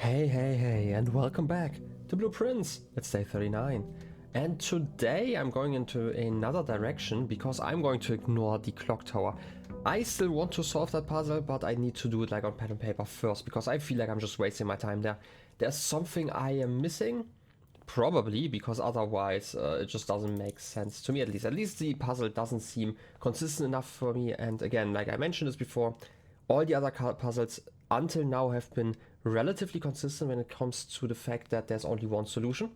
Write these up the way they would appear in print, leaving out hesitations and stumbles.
Hey, and welcome back to Blueprints. It's day 39. And today I'm going into another direction because I'm going to ignore the clock tower. I still want to solve that puzzle, but I need to do it like on pen and paper first because I feel like I'm just wasting my time there. There's something I am missing, probably because otherwise it just doesn't make sense to me at least. At least the puzzle doesn't seem consistent enough for me. And again, like I mentioned this before, all the other puzzles until now have been relatively consistent when it comes to the fact that there's only one solution,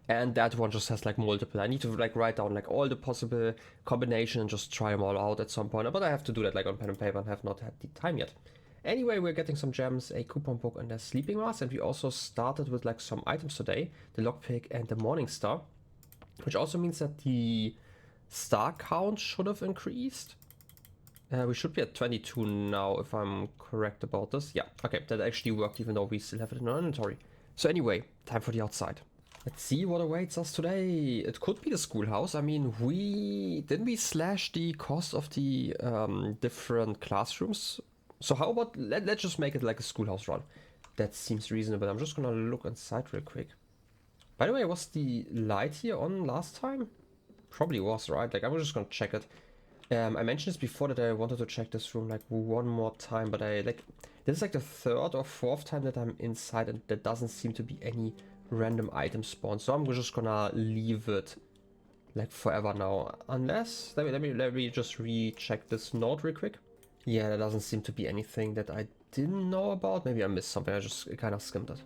and that one just has like multiple. I need to like write down like all the possible combinations and just try them all out at some point, but I have to do that like on pen and paper and have not had the time yet. Anyway, we're getting some gems, a coupon book, and a sleeping mask, and we also started with like some items today, the lockpick and the morning star, which also means that the star count should have increased. We should be at 22 now, if I'm correct about this. Yeah, okay, that actually worked even though we still have it in our inventory. So anyway, time for the outside. Let's see what awaits us today. It could be the schoolhouse. I mean, didn't we slash the cost of the different classrooms? So how about, let's just make it like a schoolhouse run. That seems reasonable. I'm just gonna look inside real quick. By the way, was the light here on last time? Probably was, right? Like, I'm just gonna check it. I mentioned this before that I wanted to check this room like one more time, but this is like the third or fourth time that I'm inside and there doesn't seem to be any random item spawn. So I'm just gonna leave it like forever now, unless let me just recheck this note real quick. Yeah, there doesn't seem to be anything that I didn't know about. Maybe I missed something. I just kind of skimmed it.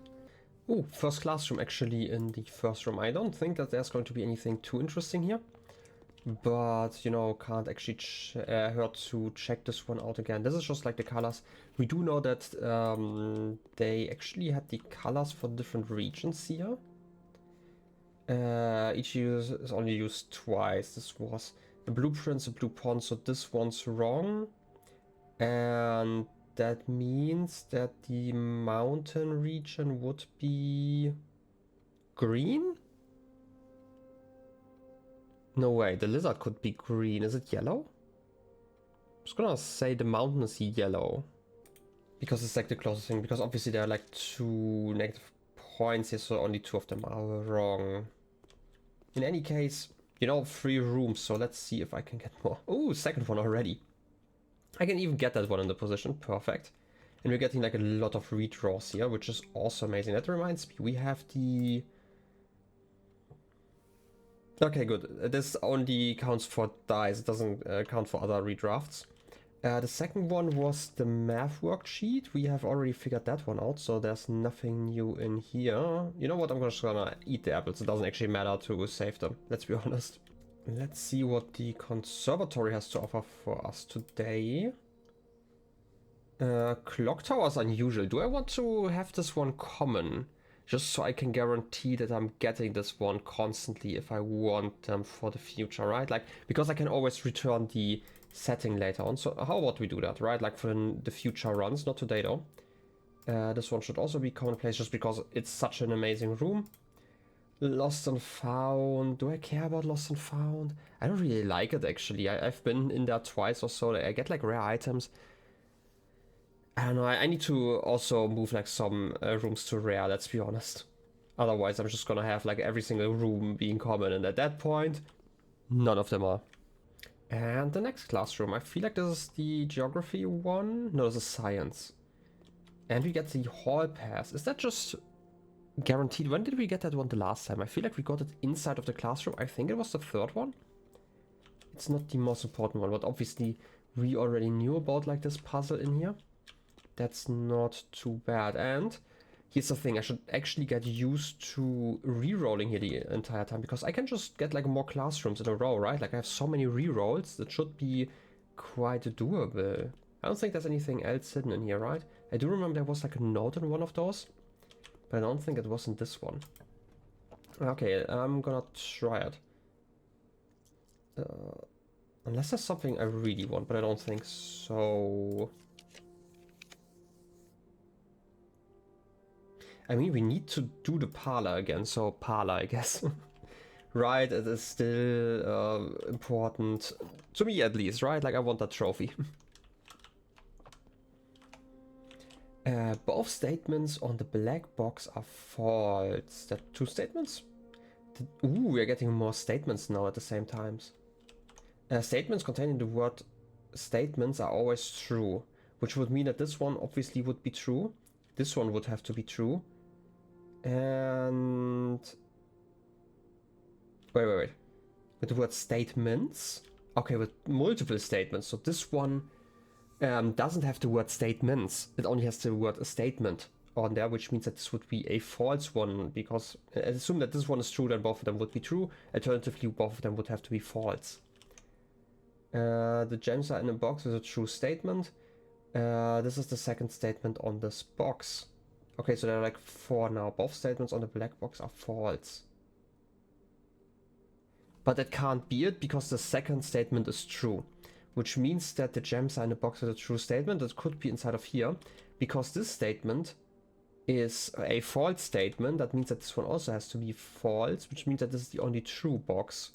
Oh, first classroom actually in the first room. I don't think that there's going to be anything too interesting here. But, you know, can't actually hurt to check this one out again. This is just like the colors. We do know that they actually had the colors for different regions here. Each use is only used twice. This was the blueprints, a blue pond, so this one's wrong. And that means that the mountain region would be green? No way, the lizard could be green. Is it yellow? I'm just gonna say the mountain is yellow. Because it's like the closest thing. Because obviously there are like two negative points here, so only two of them are wrong. In any case, you know, 3 rooms, so let's see if I can get more. Oh, second one already. I can even get that one in the position. Perfect. And we're getting like a lot of redraws here, which is also amazing. That reminds me, we have the... Okay, good. This only counts for dice. It doesn't count for other redrafts. The second one was the math worksheet. We have already figured that one out, so there's nothing new in here. You know what? I'm just gonna eat the apples. It doesn't actually matter to save them. Let's be honest. Let's see what the conservatory has to offer for us today. Clock tower is unusual. Do I want to have this one common? Just so I can guarantee that I'm getting this one constantly if I want them for the future, right? Like, because I can always return the setting later on. So how about we do that, right? Like for the future runs, not today though. This one should also be commonplace just because it's such an amazing room. Lost and Found. Do I care about Lost and Found? I don't really like it actually. I've been in there twice or so. I get like rare items. I don't know, I need to also move like some rooms to rare, let's be honest. Otherwise I'm just gonna have like every single room being common, and at that point, none of them are. And the next classroom, I feel like this is the geography one. No, this is science. And we get the hall pass. Is that just guaranteed? When did we get that one the last time? I feel like we got it inside of the classroom. I think it was the third one. It's not the most important one, but obviously we already knew about like this puzzle in here. That's not too bad. And here's the thing, I should actually get used to re-rolling here the entire time, because I can just get like more classrooms in a row, right? Like I have so many re-rolls that should be quite doable. I don't think there's anything else hidden in here, right? I do remember there was like a note in one of those, but I don't think it was in this one. Okay, I'm gonna try it. Unless there's something I really want, but I don't think so. I mean, we need to do the parlor again, so parlor, I guess. Right, it is still important. To me, at least, right? Like, I want that trophy. Both statements on the black box are false. That 2 statements? Ooh, we're getting more statements now at the same times. Statements containing the word statements are always true, which would mean that this one obviously would be true. This one would have to be true. And... Wait. With the word statements? Okay, with multiple statements. So this one doesn't have the word statements. It only has the word a statement on there, which means that this would be a false one, because I assume that this one is true, then both of them would be true. Alternatively, both of them would have to be false. The gems are in a box is a true statement. This is the second statement on this box. Okay, so there are like 4 now. Both statements on the black box are false. But that can't be it, because the second statement is true. Which means that the gems are in a box is a true statement. That could be inside of here. Because this statement is a false statement. That means that this one also has to be false. Which means that this is the only true box.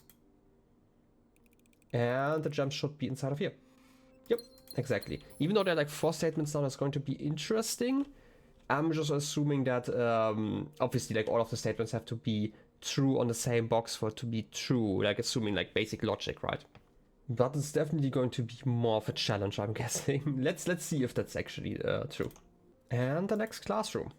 And the gems should be inside of here. Yep, exactly. Even though there are like 4 statements now, that's going to be interesting. I'm just assuming that obviously like all of the statements have to be true on the same box for it to be true. Like assuming like basic logic, right? But it's definitely going to be more of a challenge, I'm guessing. Let's see if that's actually true. And the next classroom.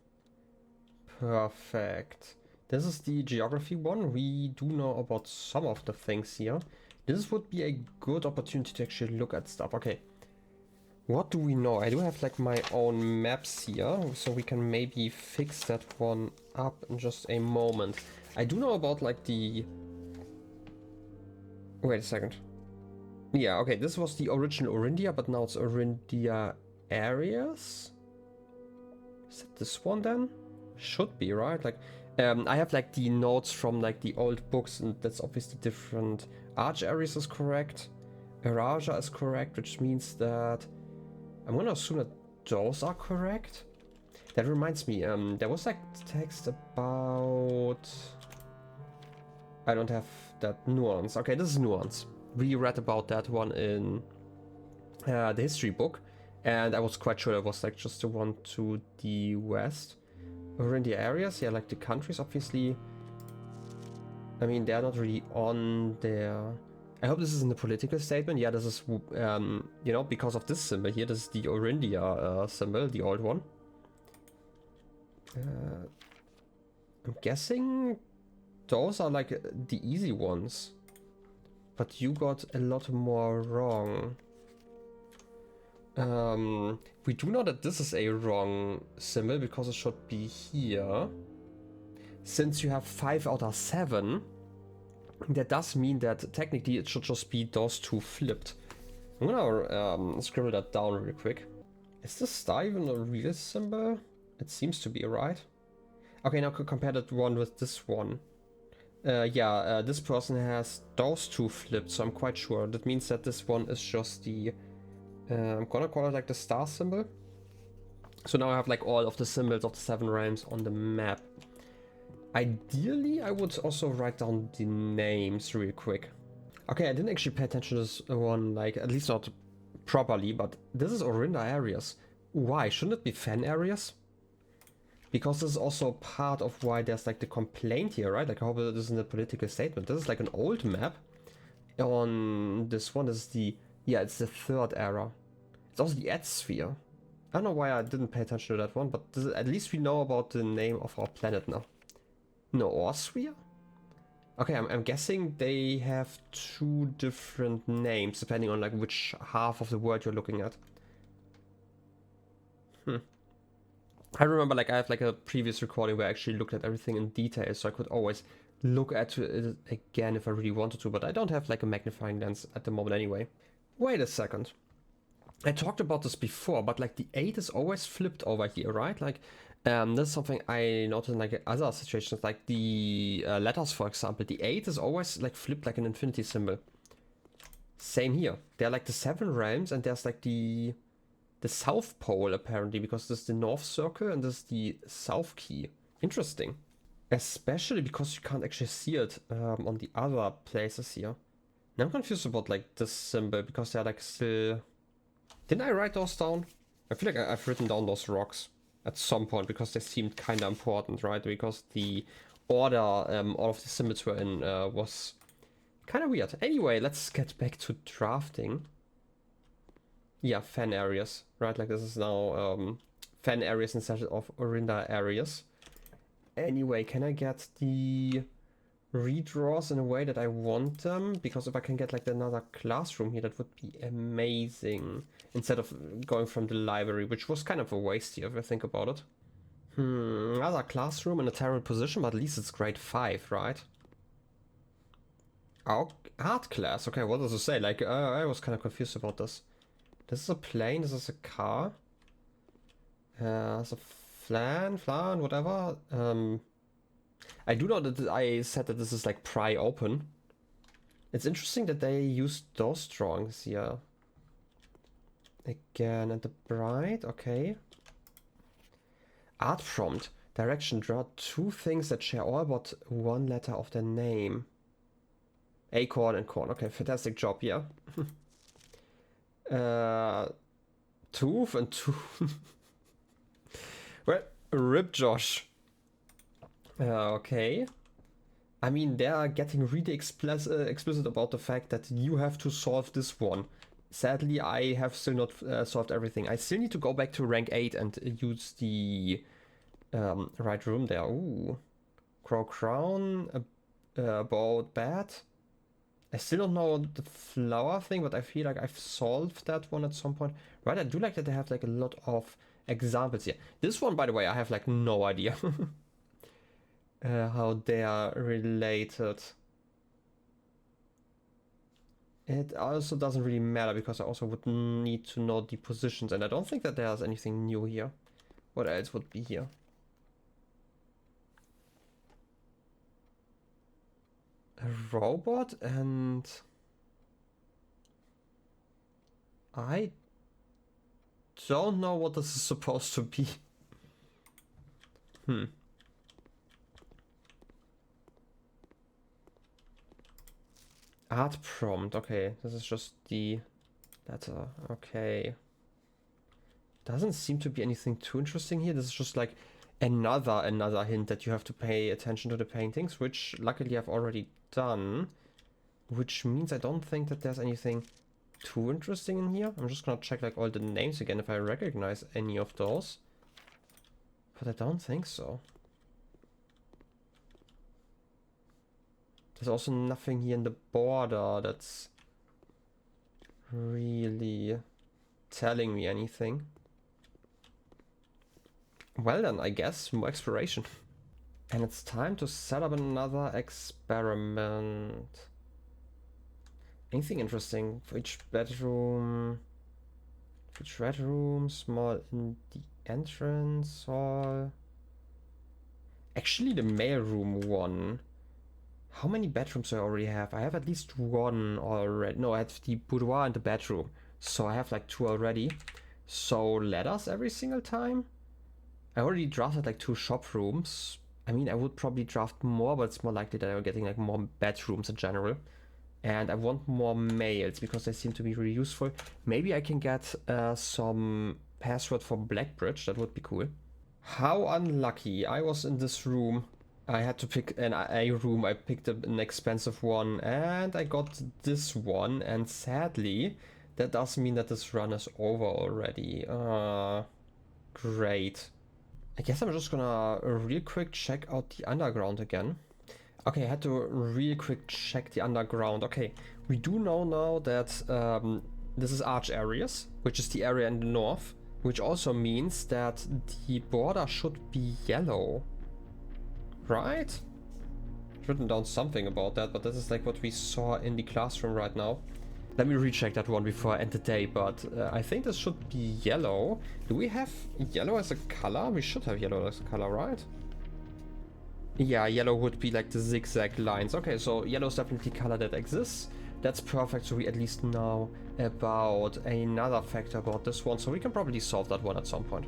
Perfect. This is the geography one. We do know about some of the things here. This would be a good opportunity to actually look at stuff. Okay. What do we know? I do have like my own maps here, so we can maybe fix that one up in just a moment. I do know about like the... Wait a second. Yeah, okay, this was the original Orindia, but now it's Orindia areas. Is it this one then? Should be, right? Like, I have like the notes from like the old books, and that's obviously different. Arch areas is correct. Eraja is correct, which means that I'm gonna assume that those are correct. That reminds me, there was like text about... I don't have that nuance. Okay, this is nuance. We read about that one in the history book, and I was quite sure it was like just the one to the west. Or in the areas, yeah, like the countries, obviously. I mean, they're not really on there. I hope this isn't a political statement. Yeah, this is, you know, because of this symbol here. This is the Orindia symbol, the old one. I'm guessing those are like the easy ones. But you got a lot more wrong. We do know that this is a wrong symbol because it should be here. Since you have 5 out of 7, that does mean that technically it should just be those 2 flipped. I'm gonna scribble that down real quick. Is this star even a real symbol? It seems to be, right? Okay, now compare that one with this one. This person has those 2 flipped, so I'm quite sure. That means that this one is just the... I'm gonna call it like the star symbol. So now I have like all of the symbols of the 7 realms on the map. Ideally, I would also write down the names real quick. Okay, I didn't actually pay attention to this one, like, at least not properly, but this is Orinda areas. Why? Shouldn't it be Fen areas? Because this is also part of why there's like the complaint here, right? Like I hope it isn't a political statement. This is like an old map. On this one is the... Yeah, it's the 3rd era. It's also the Ed sphere. I don't know why I didn't pay attention to that one, but this is, at least we know about the name of our planet now. No, Or sphere? Okay, I'm guessing they have 2 different names, depending on like which half of the world you're looking at. I remember like I have like a previous recording where I actually looked at everything in detail, so I could always look at it again if I really wanted to, but I don't have like a magnifying lens at the moment anyway. Wait a second. I talked about this before, but like the 8 is always flipped over here, right? Like this is something I noticed in like other situations, like the letters, for example. The 8 is always like flipped like an infinity symbol. Same here. They're like the 7 realms, and there's like the South Pole apparently, because this is the North Circle and this is the South Key. Interesting. Especially because you can't actually see it on the other places here. Now I'm confused about like this symbol, because they're like still... Didn't I write those down? I feel like I've written down those rocks. at some point, because they seemed kind of important, right? Because the order all of the symbols were in was kind of weird. Anyway, let's get back to drafting. Yeah, fan areas, right? Like this is now fan areas instead of Orinda areas. Anyway, can I get the redraws in a way that I want them? Because if I can get like another classroom here, that would be amazing. Instead of going from the library, which was kind of a waste here if I think about it. Another classroom in a terrible position, but at least it's grade 5, right? Oh, art class. Okay, what does it say? Like, I was kind of confused about this. This is a plane, this is a car. It's a flan, whatever. I do know that I said that this is like pry open. It's interesting that they used those drawings here. Again, and the bride, okay. Art prompt. Direction. Draw 2 things that share all but 1 letter of their name. Acorn and corn. Okay, fantastic job, yeah. Tooth and tooth. Well, rip Josh. Okay. I mean, they are getting really explicit about the fact that you have to solve this one. Sadly, I have still not solved everything. I still need to go back to rank 8 and use the right room there. Ooh. Crow crown, about bat. I still don't know the flower thing, but I feel like I've solved that one at some point. Right, I do like that they have like a lot of examples here. This one, by the way, I have like no idea how they are related. It also doesn't really matter because I also would need to know the positions, and I don't think that there's anything new here. What else would be here? A robot, and I don't know what this is supposed to be. Art prompt. Okay, this is just the letter. Okay. Doesn't seem to be anything too interesting here. This is just like another hint that you have to pay attention to the paintings, which luckily I've already done. Which means I don't think that there's anything too interesting in here. I'm just gonna check like all the names again if I recognize any of those. But I don't think so. There's also nothing here in the border that's really telling me anything. Well then, I guess more exploration. And it's time to set up another experiment. Anything interesting for each bedroom? For each bedroom, small in the entrance hall. Actually, the mailroom one. How many bedrooms do I already have? I have at least 1 already. No, I have the boudoir and the bedroom. So I have like 2 already. So letters every single time? I already drafted like 2 shop rooms. I mean, I would probably draft more, but it's more likely that I'm getting like more bedrooms in general. And I want more mails because they seem to be really useful. Maybe I can get some password for Blackbridge. That would be cool. How unlucky. I was in this room. I had to pick a room. I picked an expensive one and I got this one. And sadly, that does mean that this run is over already. Great. I guess I'm just gonna real quick check out the underground again. Okay, I had to real quick check the underground. Okay, we do know now that this is Arch Areas, which is the area in the north, which also means that the border should be yellow, right? I've written down something about that, but this is like what we saw in the classroom right now. Let me recheck that one before I end the day, but I think this should be yellow. Do we have yellow as a color? We should have yellow as a color, right? Yeah, yellow would be like the zigzag lines. Okay, so yellow is definitely color that exists. That's perfect, so we at least know about another factor about this one, so we can probably solve that one at some point.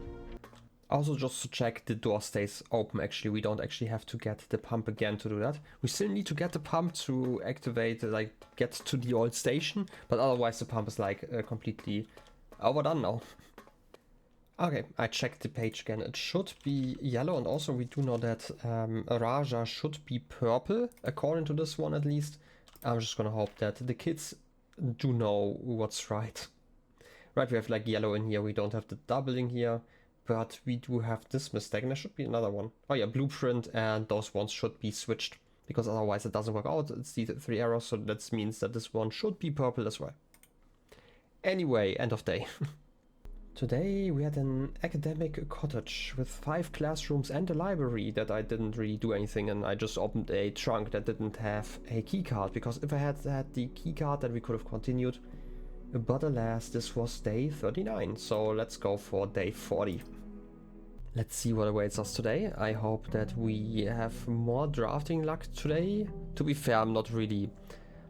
Also, just to check, the door stays open actually. We don't actually have to get the pump again to do that. We still need to get the pump to activate, like, get to the old station, but otherwise the pump is like completely overdone now. Okay, I checked the page again. It should be yellow, and also we do know that Raja should be purple, according to this one at least. I'm just gonna hope that the kids do know what's right. Right, we have like yellow in here, we don't have the doubling here, but we do have this mistake, and there should be another one. Oh yeah, blueprint, and those ones should be switched, because otherwise it doesn't work out. It's the 3 errors, so that means that this one should be purple as well. Anyway, end of day. Today we had an academic cottage with 5 classrooms and a library that I didn't really do anything, and I just opened a trunk that didn't have a keycard, because if I had had the keycard then we could have continued. But alas, this was day 39, so let's go for day 40. Let's see what awaits us today. I hope that we have more drafting luck today. To be fair, I'm not really...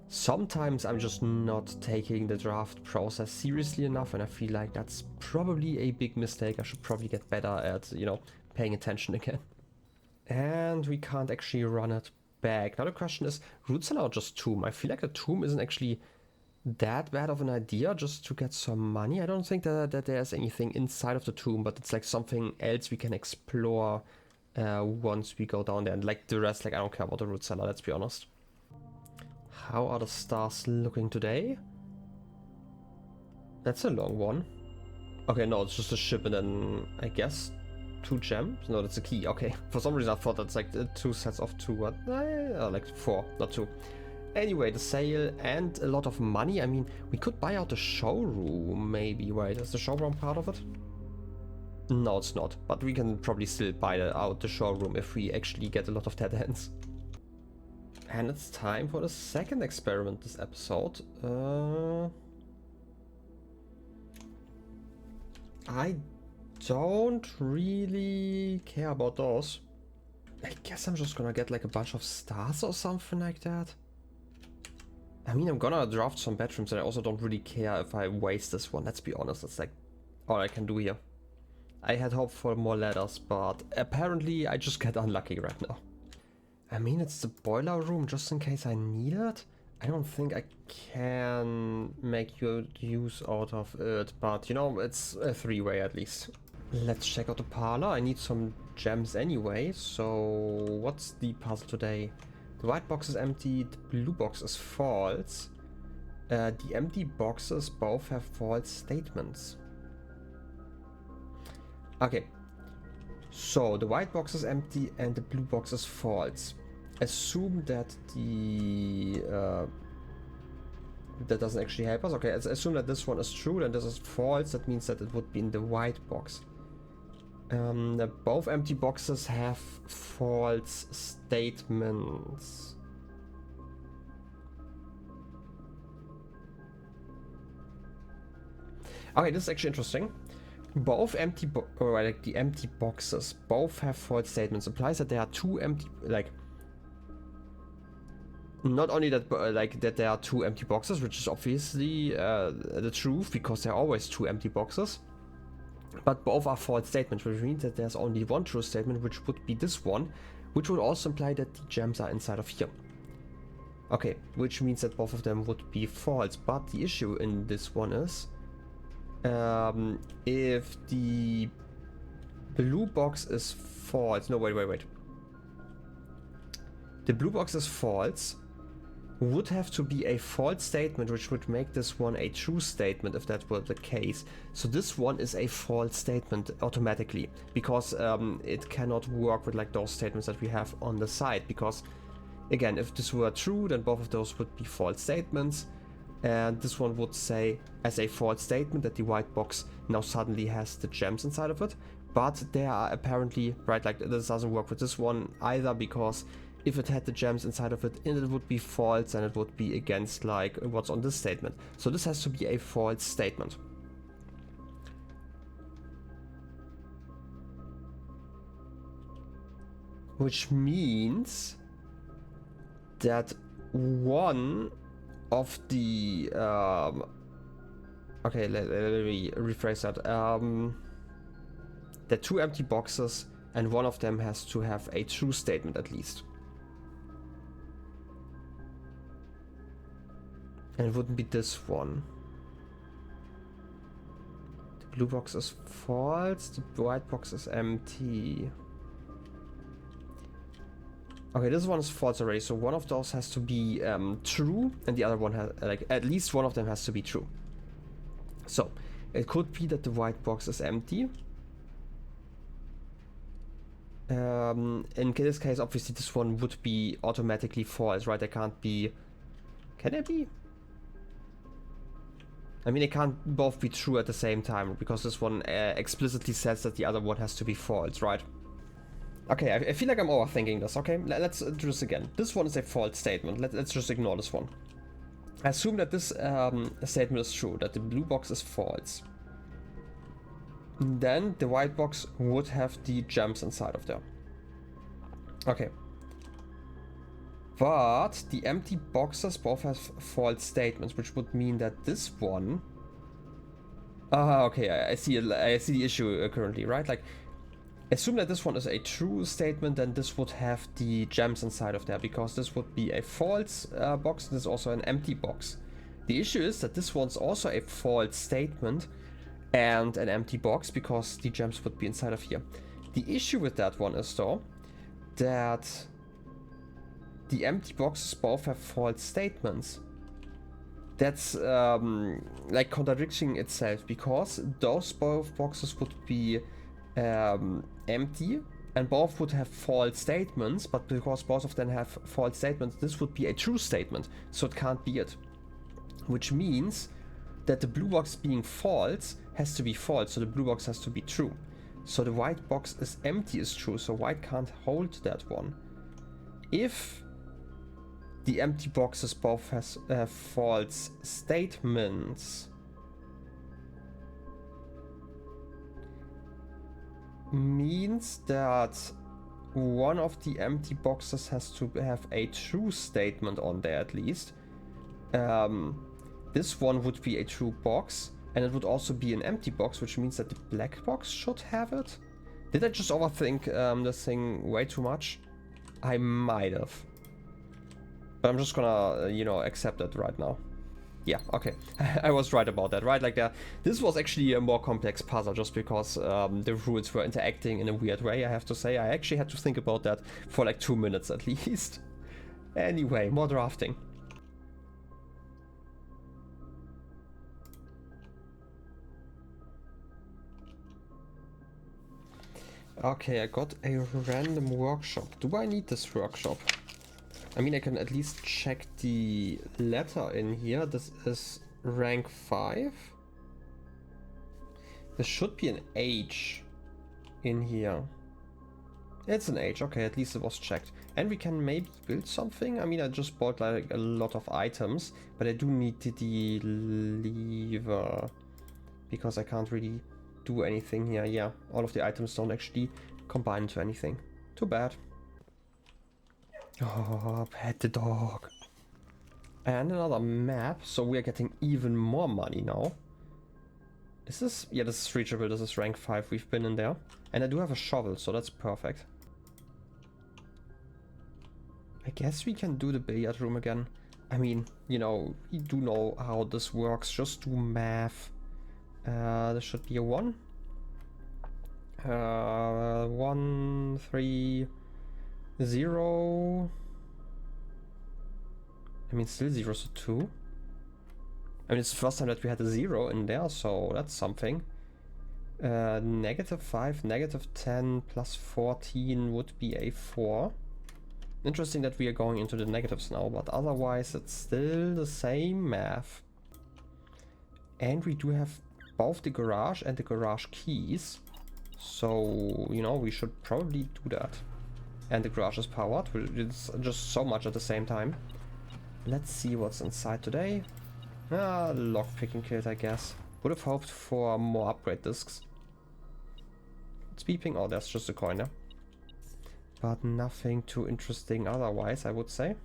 Sometimes I'm just not taking the draft process seriously enough, and I feel like that's probably a big mistake. I should probably get better at, you know, paying attention again. And we can't actually run it back. Now the question is, root cellar or just tomb? I feel like the tomb isn't actually that bad of an idea, just to get some money. I don't think that there's anything inside of the tomb, but it's like something else we can explore once we go down there. And like the rest, like I don't care about the root cellar, let's be honest. How are the stars looking today? That's a long one. Okay, no, it's just a ship and then, I guess, 2 gems? No, that's a key, okay. For some reason I thought that's like 2 sets of 2, what? Like 4, not 2. Anyway, the sale and a lot of money. I mean, we could buy out the showroom, maybe. Wait, is the showroom part of it? No, it's not. But we can probably still buy out the showroom if we actually get a lot of dead ends. And it's time for the second experiment this episode. I don't really care about those. I guess I'm just gonna get like a bunch of stars or something like that. I mean, I'm gonna draft some bedrooms, and I also don't really care if I waste this one. Let's be honest, that's like all I can do here. I had hoped for more ladders, but apparently I just get unlucky right now. I mean, it's the boiler room, just in case I need it. I don't think I can make use out of it, but you know, it's a 3-way at least. Let's check out the parlor. I need some gems anyway, so what's the puzzle today? The white box is empty, the blue box is false. The empty boxes both have false statements. Okay, so the white box is empty and the blue box is false. Assume that the... that doesn't actually help us. Okay, assume that this one is true and this is false. That means that it would be in the white box. Both empty boxes have false statements. Okay, this is actually interesting. Both empty the empty boxes both have false statements. Implies that there are 2 empty, like, not only that, like that there are 2 empty boxes, which is obviously the truth, because there are always 2 empty boxes. But both are false statements, which means that there's only 1 true statement, which would be this one, which would also imply that the gems are inside of here. Okay, which means that both of them would be false. But the issue in this one is, if the blue box is false, no, wait. The blue box is false, would have to be a false statement, which would make this one a true statement if that were the case. So this one is a false statement automatically, because it cannot work with like those statements that we have on the side, because again, if this were true, then both of those would be false statements, and this one would say as a false statement that the white box now suddenly has the gems inside of it. But there are apparently, right, like this doesn't work with this one either, because if it had the gems inside of it, it would be false, and it would be against like what's on this statement. So this has to be a false statement. Which means that one of the okay, let me rephrase that. There are 2 empty boxes, and one of them has to have a true statement at least. And it wouldn't be this one. blue box is false, the white box is empty. Okay, this one is false already, so one of those has to be true, and the other one has, like, at least one of them has to be true. So, it could be that the white box is empty. In this case, obviously, this one would be automatically false, right? There can't be... Can it be? I mean, it can't both be true at the same time, because this one explicitly says that the other one has to be false, right? Okay, I feel like I'm overthinking this, okay? Let's do this again. This one is a false statement. Let's just ignore this one. Assume that this statement is true, that the blue box is false. Then the white box would have the gems inside of there. Okay. But the empty boxes both have false statements, which would mean that this one... okay, I see the issue currently, right? Like, assume that this one is a true statement, then this would have the gems inside of there, because this would be a false box, and this is also an empty box. The issue is that this one's also a false statement and an empty box, because the gems would be inside of here. The issue with that one is, though, that the empty boxes both have false statements. That's like contradicting itself, because those both boxes would be empty and both would have false statements, but because both of them have false statements, this would be a true statement, so it can't be it. Which means that the blue box being false has to be false, so the blue box has to be true. So the white box is empty is true, so white can't hold that one. If the empty boxes both have false statements, means that one of the empty boxes has to have a true statement on there at least. This one would be a true box, and it would also be an empty box, which means that the black box should have it. Did I just overthink this thing way too much? I might have. But I'm just gonna, you know, accept it right now. Yeah, okay. I was right about that, right? Like, this was actually a more complex puzzle, just because the rules were interacting in a weird way, I have to say. I actually had to think about that for like 2 minutes at least. Anyway, more drafting. Okay, I got a random workshop. Do I need this workshop? I mean, I can at least check the letter in here. This is rank 5. There should be an H in here. It's an H, okay, at least it was checked. And we can maybe build something. I mean, I just bought like a lot of items, but I do need the lever, because I can't really do anything here. Yeah, all of the items don't actually combine into anything. Too bad. Oh, pet the dog. And another map, so we are getting even more money now. Is this... yeah, this is reachable, this is rank 5, we've been in there. And I do have a shovel, so that's perfect. I guess we can do the billiard room again. I mean, you know, we do know how this works, just do math. This should be a 1. 1, 3... 0. I mean, still 0, so 2. I mean, it's the first time that we had a 0 in there, so that's something. -5, -10, plus 14 would be a 4. Interesting that we are going into the negatives now, but otherwise it's still the same math. And we do have both the garage and the garage keys, so, you know, we should probably do that. And the garage is powered, it's just so much at the same time. Let's see what's inside today. Lockpicking kit, I guess. Would have hoped for more upgrade discs. It's beeping. Oh, there's just a coin there. But nothing too interesting otherwise, I would say.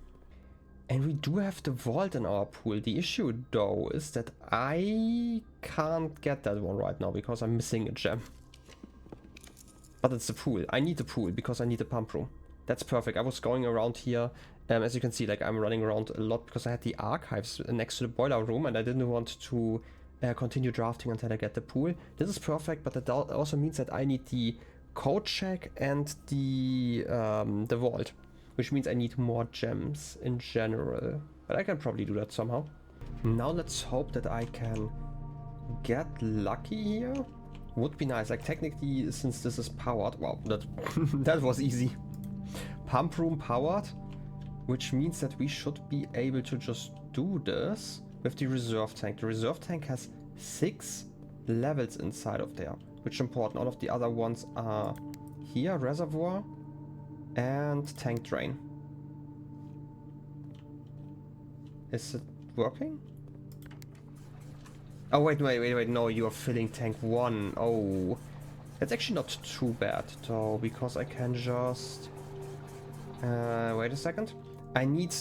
And we do have the vault in our pool. The issue, though, is that I can't get that one right now because I'm missing a gem. But it's the pool. I need the pool because I need the pump room. That's perfect. I was going around here. As you can see, like, I'm running around a lot because I had the archives next to the boiler room and I didn't want to continue drafting until I get the pool. This is perfect, but that also means that I need the code check and the vault, which means I need more gems in general. But I can probably do that somehow. Now let's hope that I can get lucky here. Would be nice. Like technically, since this is powered, wow, that that was easy. Pump room powered, which means that we should be able to just do this with the reserve tank. The reserve tank has 6 levels inside of there, which is important. All of the other ones are here, reservoir and tank drain. Is it working? Oh wait, no, you're filling tank 1. Oh, that's actually not too bad though, because I can just wait a second. I need,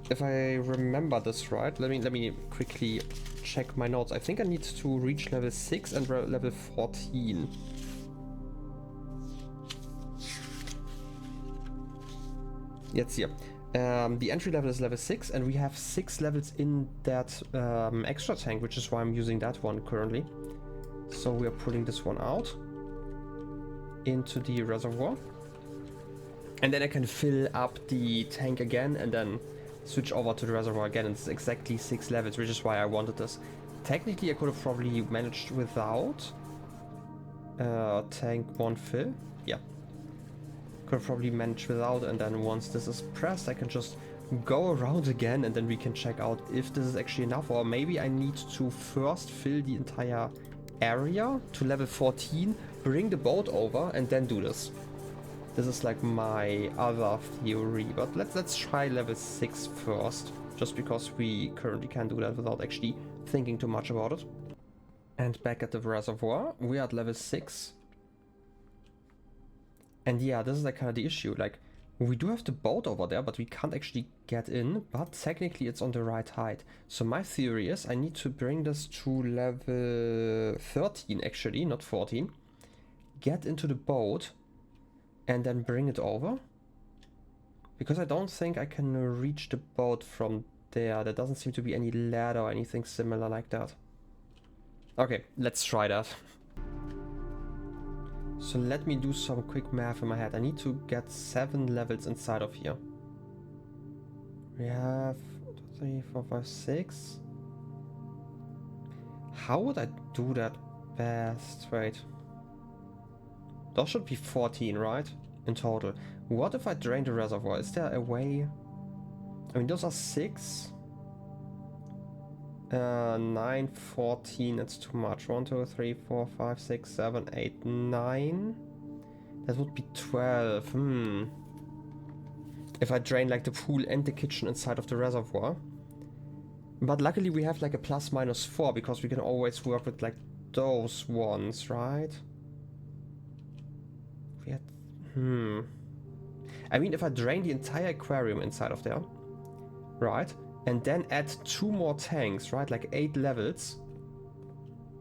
if I remember this right, let me quickly check my notes. I think I need to reach level 6 and level 14. Let's see. The entry level is level 6 and we have 6 levels in that extra tank, which is why I'm using that one currently. So we are pulling this one out into the reservoir. And then I can fill up the tank again and then switch over to the reservoir again. And it's exactly 6 levels, which is why I wanted this. Technically, I could have probably managed without tank 1 fill. Yeah. Could have probably managed without, and then once this is pressed, I can just go around again and then we can check out if this is actually enough, or maybe I need to first fill the entire area to level 14, bring the boat over and then do this. This is like my other theory, but let's try level 6 first, just because we currently can't do that without actually thinking too much about it. And back at the reservoir, we are at level 6. And yeah, this is like kind of the issue. Like, we do have the boat over there, but we can't actually get in, but technically it's on the right height. So my theory is I need to bring this to level 13 actually, not 14. Get into the boat and then bring it over. Because I don't think I can reach the boat from there. There doesn't seem to be any ladder or anything similar like that. Okay, let's try that. So let me do some quick math in my head. I need to get 7 levels inside of here. We have 3, 4, 5, 6. How would I do that best? Wait. That should be 14, right? In total. What if I drain the reservoir? Is there a way? I mean, those are 6. 9, 14, it's too much. 1, 2, 3, 4, 5, 6, 7, 8, 9. That would be 12. If I drain like the pool and the kitchen inside of the reservoir. But luckily we have like a ±4 because we can always work with like those ones, right? We had, I mean, if I drain the entire aquarium inside of there, right? And then add 2 more tanks, right? Like 8 levels.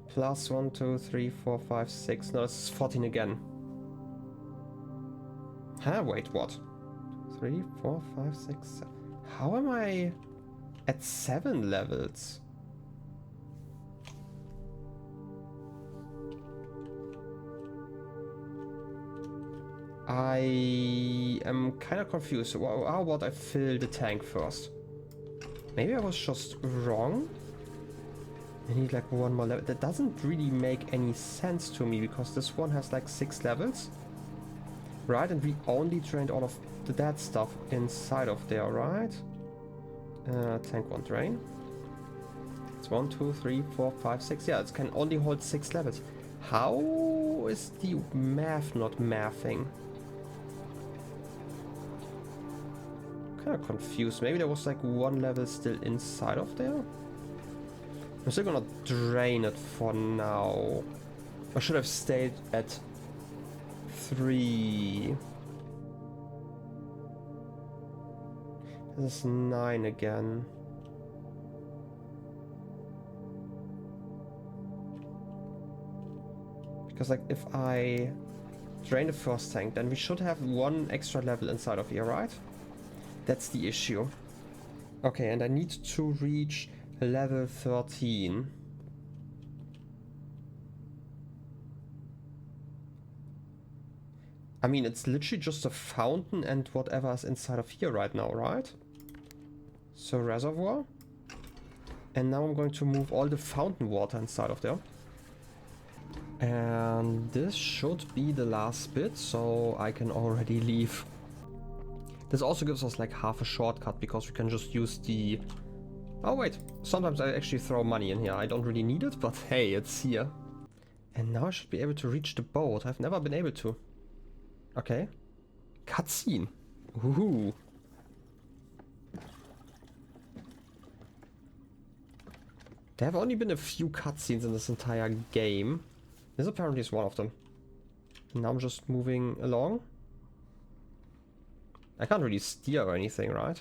Plus 1, 2, 3, 4, 5, 6. No, this is 14 again. Huh? Wait, what? 3, 4, 5, 6, 7. How am I at 7 levels? I am kind of confused. How about I fill the tank first? Maybe I was just wrong. I need like 1 more level. That doesn't really make any sense to me because this one has like 6 levels. Right, and we only drained all of that stuff inside of there, right? Tank 1 drain. It's 1, 2, 3, 4, 5, 6. Yeah, it can only hold 6 levels. How is the math not mathing? Kind of confused. Maybe there was like 1 level still inside of there. I'm still gonna drain it for now. I should have stayed at 3. This is 9 again. Because like if I drain the first tank, then we should have 1 extra level inside of here, right? That's the issue. Okay, and I need to reach level 13. I mean, it's literally just a fountain and whatever is inside of here right now, right? So reservoir. And now I'm going to move all the fountain water inside of there. And this should be the last bit, so I can already leave. This also gives us like half a shortcut because we can just use the... Oh wait, sometimes I actually throw money in here. I don't really need it, but hey, it's here. And now I should be able to reach the boat. I've never been able to. Okay. Cutscene. Ooh. There have only been a few cutscenes in this entire game. This apparently is one of them. And now I'm just moving along. I can't really steer or anything, right?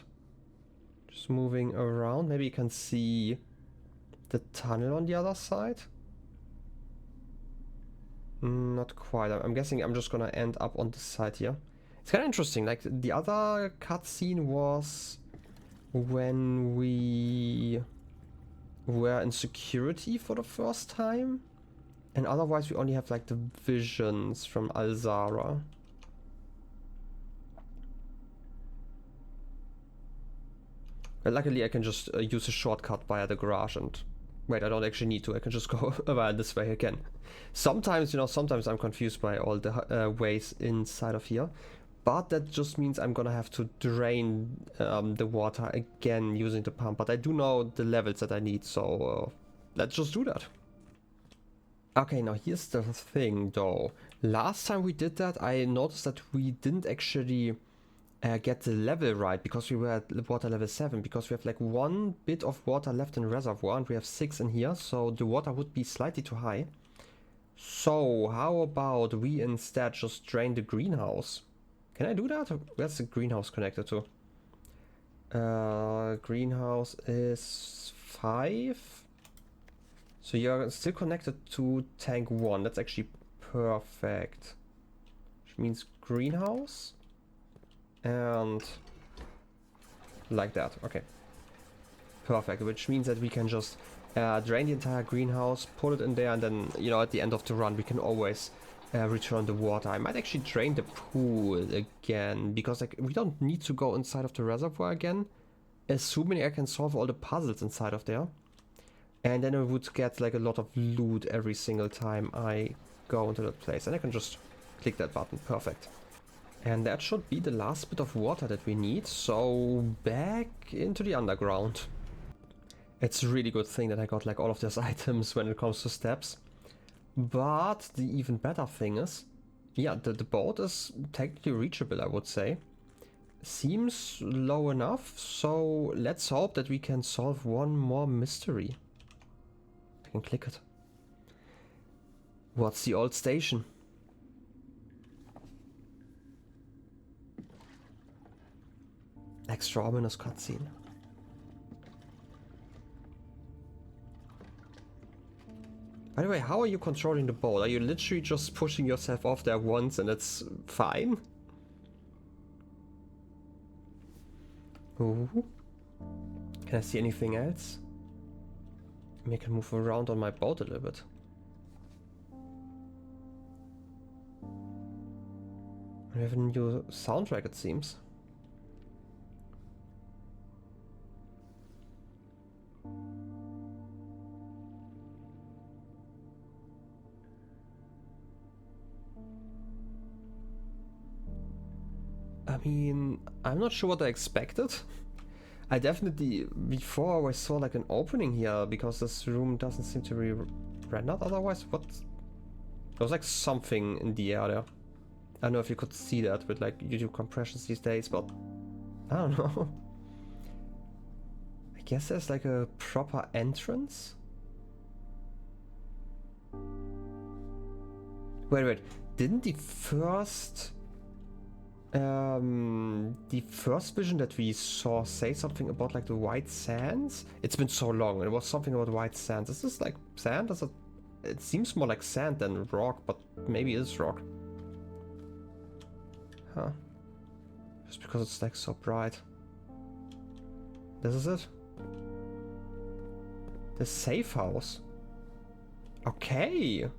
Just moving around. Maybe you can see the tunnel on the other side. Not quite. I'm guessing I'm just gonna end up on this side here. It's kind of interesting. Like the other cutscene was when we were in security for the first time. And otherwise we only have like the visions from Alzara. But luckily I can just use a shortcut via the garage and... Wait, I don't actually need to. I can just go via this way again. Sometimes, you know, sometimes I'm confused by all the ways inside of here. But that just means I'm gonna have to drain the water again using the pump. But I do know the levels that I need, so let's just do that. Okay, now here's the thing though. Last time we did that, I noticed that we didn't actually get the level right because we were at water level 7. Because we have like one bit of water left in the reservoir and we have 6 in here. So the water would be slightly too high. So how about we instead just drain the greenhouse? Can I do that? Where's the greenhouse connected to? Greenhouse is 5. So you're still connected to tank 1. That's actually perfect. Which means greenhouse. And like that. Okay. Perfect. Which means that we can just drain the entire greenhouse, put it in there, and then, you know, at the end of the run we can always return the water. I might actually drain the pool again because like we don't need to go inside of the reservoir again, assuming I can solve all the puzzles inside of there. And then I would get like a lot of loot every single time I go into that place. And I can just click that button. Perfect. And that should be the last bit of water that we need. So back into the underground. It's a really good thing that I got like all of these items when it comes to steps. But the even better thing is, yeah, the boat is technically reachable, I would say. Seems low enough. So let's hope that we can solve one more mystery. I can click it. What's the old station? Extra ominous cutscene. By the way, how are you controlling the boat? Are you literally just pushing yourself off there once and it's fine? Ooh. Can I see anything else? Maybe I can move around on my boat a little bit. We have a new soundtrack, it seems. I mean, I'm not sure what I expected. I definitely, before I saw like an opening here, because this room doesn't seem to be rendered otherwise. What? There was like something in the air there. I don't know if you could see that with like YouTube compressions these days, but I don't know. I guess there's like a proper entrance. Wait, didn't the first vision that we saw say something about like the white sands? It's been so long. It was something about white sands. Is this like sand? It seems more like sand than rock, but maybe it is rock. Huh. Just because it's like so bright. This is it. The safe house. Okay.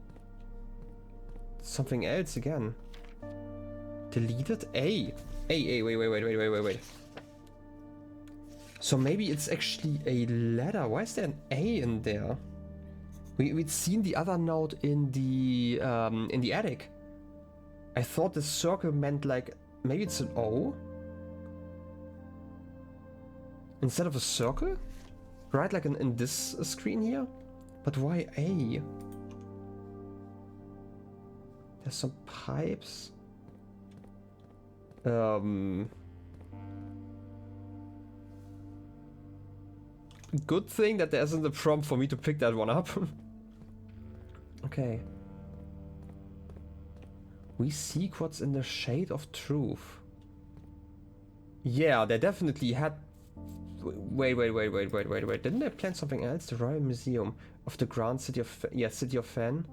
Something else again. Deleted A. Wait. So maybe it's actually a letter. Why is there an A in there? We'd seen the other note in the attic. I thought the circle meant like, maybe it's an O? Instead of a circle? Right, like in this screen here? But why A? There's some pipes. Good thing that there isn't a prompt for me to pick that one up. Okay. We seek what's in the shade of truth. Yeah, they definitely had... Wait. Didn't they plan something else? The Royal Museum of the Grand City of... Yeah, City of Fen.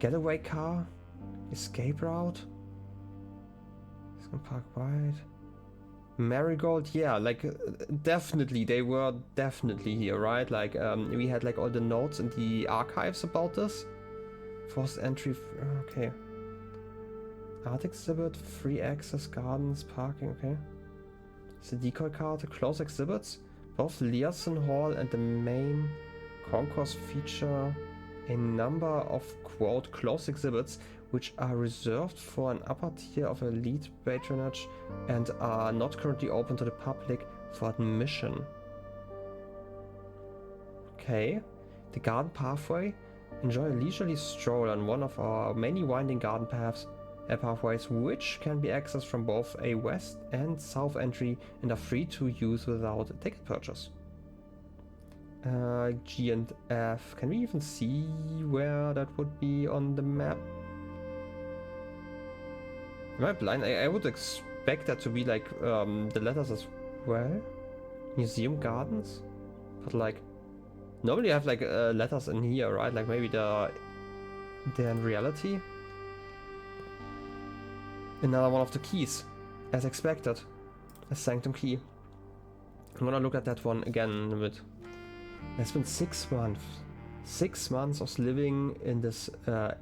Getaway car. Escape route. Park Wide. Marigold, yeah, like definitely, they were definitely here, right? Like we had like all the notes in the archives about this. Forced entry, okay. Art exhibit, free access, gardens, parking, okay. It's a decoy card, close exhibits. Both Learson Hall and the main concourse feature a number of, quote, closed exhibits which are reserved for an upper tier of elite patronage and are not currently open to the public for admission. Okay. The garden pathway. Enjoy a leisurely stroll on one of our many winding garden pathways which can be accessed from both a west and south entry and are free to use without a ticket purchase. G and F. Can we even see where that would be on the map? Am I blind? I would expect that to be like the letters as well. Museum Gardens? But like, normally I have like letters in here, right? Like maybe they're in reality. Another one of the keys, as expected. A Sanctum key. I'm gonna look at that one again in a bit. It's been 6 months. 6 months of living in this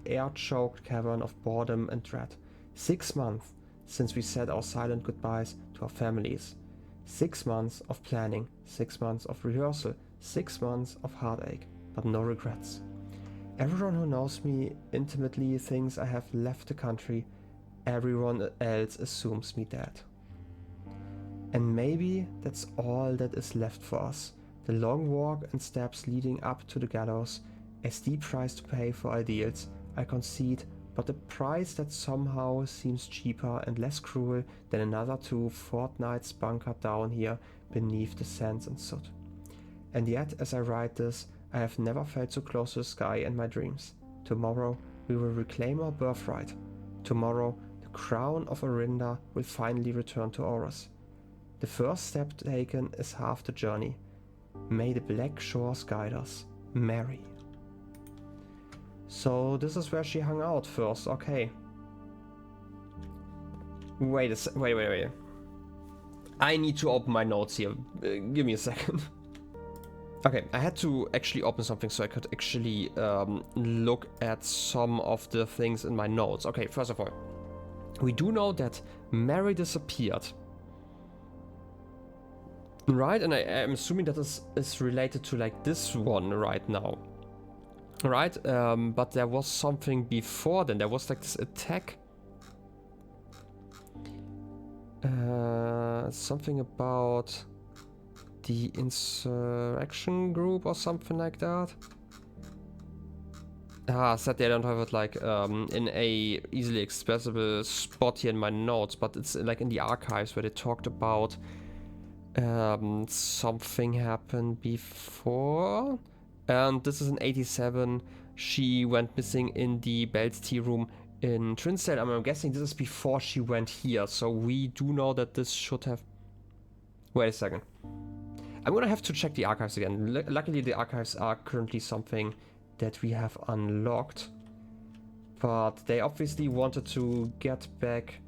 air-choked cavern of boredom and dread. 6 months since we said our silent goodbyes to our families. 6 months of planning, 6 months of rehearsal, 6 months of heartache, but no regrets. Everyone who knows me intimately thinks I have left the country. Everyone else assumes me dead. And maybe that's all that is left for us. The long walk and steps leading up to the gallows, a steep price to pay for ideals, I concede, but a price that somehow seems cheaper and less cruel than another 2 fortnights bunkered down here beneath the sands and soot. And yet, as I write this, I have never felt so close to the sky in my dreams. Tomorrow, we will reclaim our birthright. Tomorrow, the crown of Orinda will finally return to Aurus. The first step taken is half the journey. May the black shores guide us. Mary. So this is where she hung out first, okay. Wait. I need to open my notes here. Give me a second. Okay, I had to actually open something so I could actually look at some of the things in my notes. Okay, first of all, we do know that Mary disappeared. Right, and I'm assuming that this is related to like this one right now. Right, but there was something before then. There was like this attack. Something about the insurrection group or something like that. Sadly I don't have it like in a easily accessible spot here in my notes, but it's like in the archives where they talked about something happened before. And this is in 87. She went missing in the Bell's tea room in Trinsdale. I'm guessing this is before she went here, so we do know that this should have... Wait a second. I'm gonna have to check the archives again. Luckily the archives are currently something that we have unlocked, but they obviously wanted to get back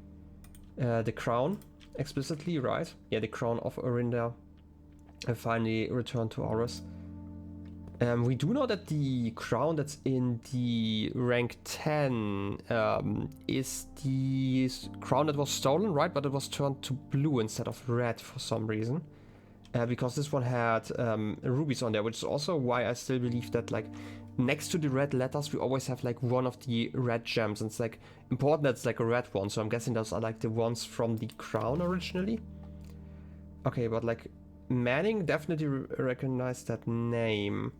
the crown explicitly, right? Yeah, the crown of Orinda and finally return to Aurus. We do know that the crown that's in the rank 10 is the crown that was stolen, right? But it was turned to blue instead of red for some reason. Because this one had rubies on there, which is also why I still believe that, like, next to the red letters, we always have, like, one of the red gems. And it's, like, important that it's, like, a red one. So I'm guessing those are, like, the ones from the crown originally. Okay, but, like, Manning definitely recognized that name.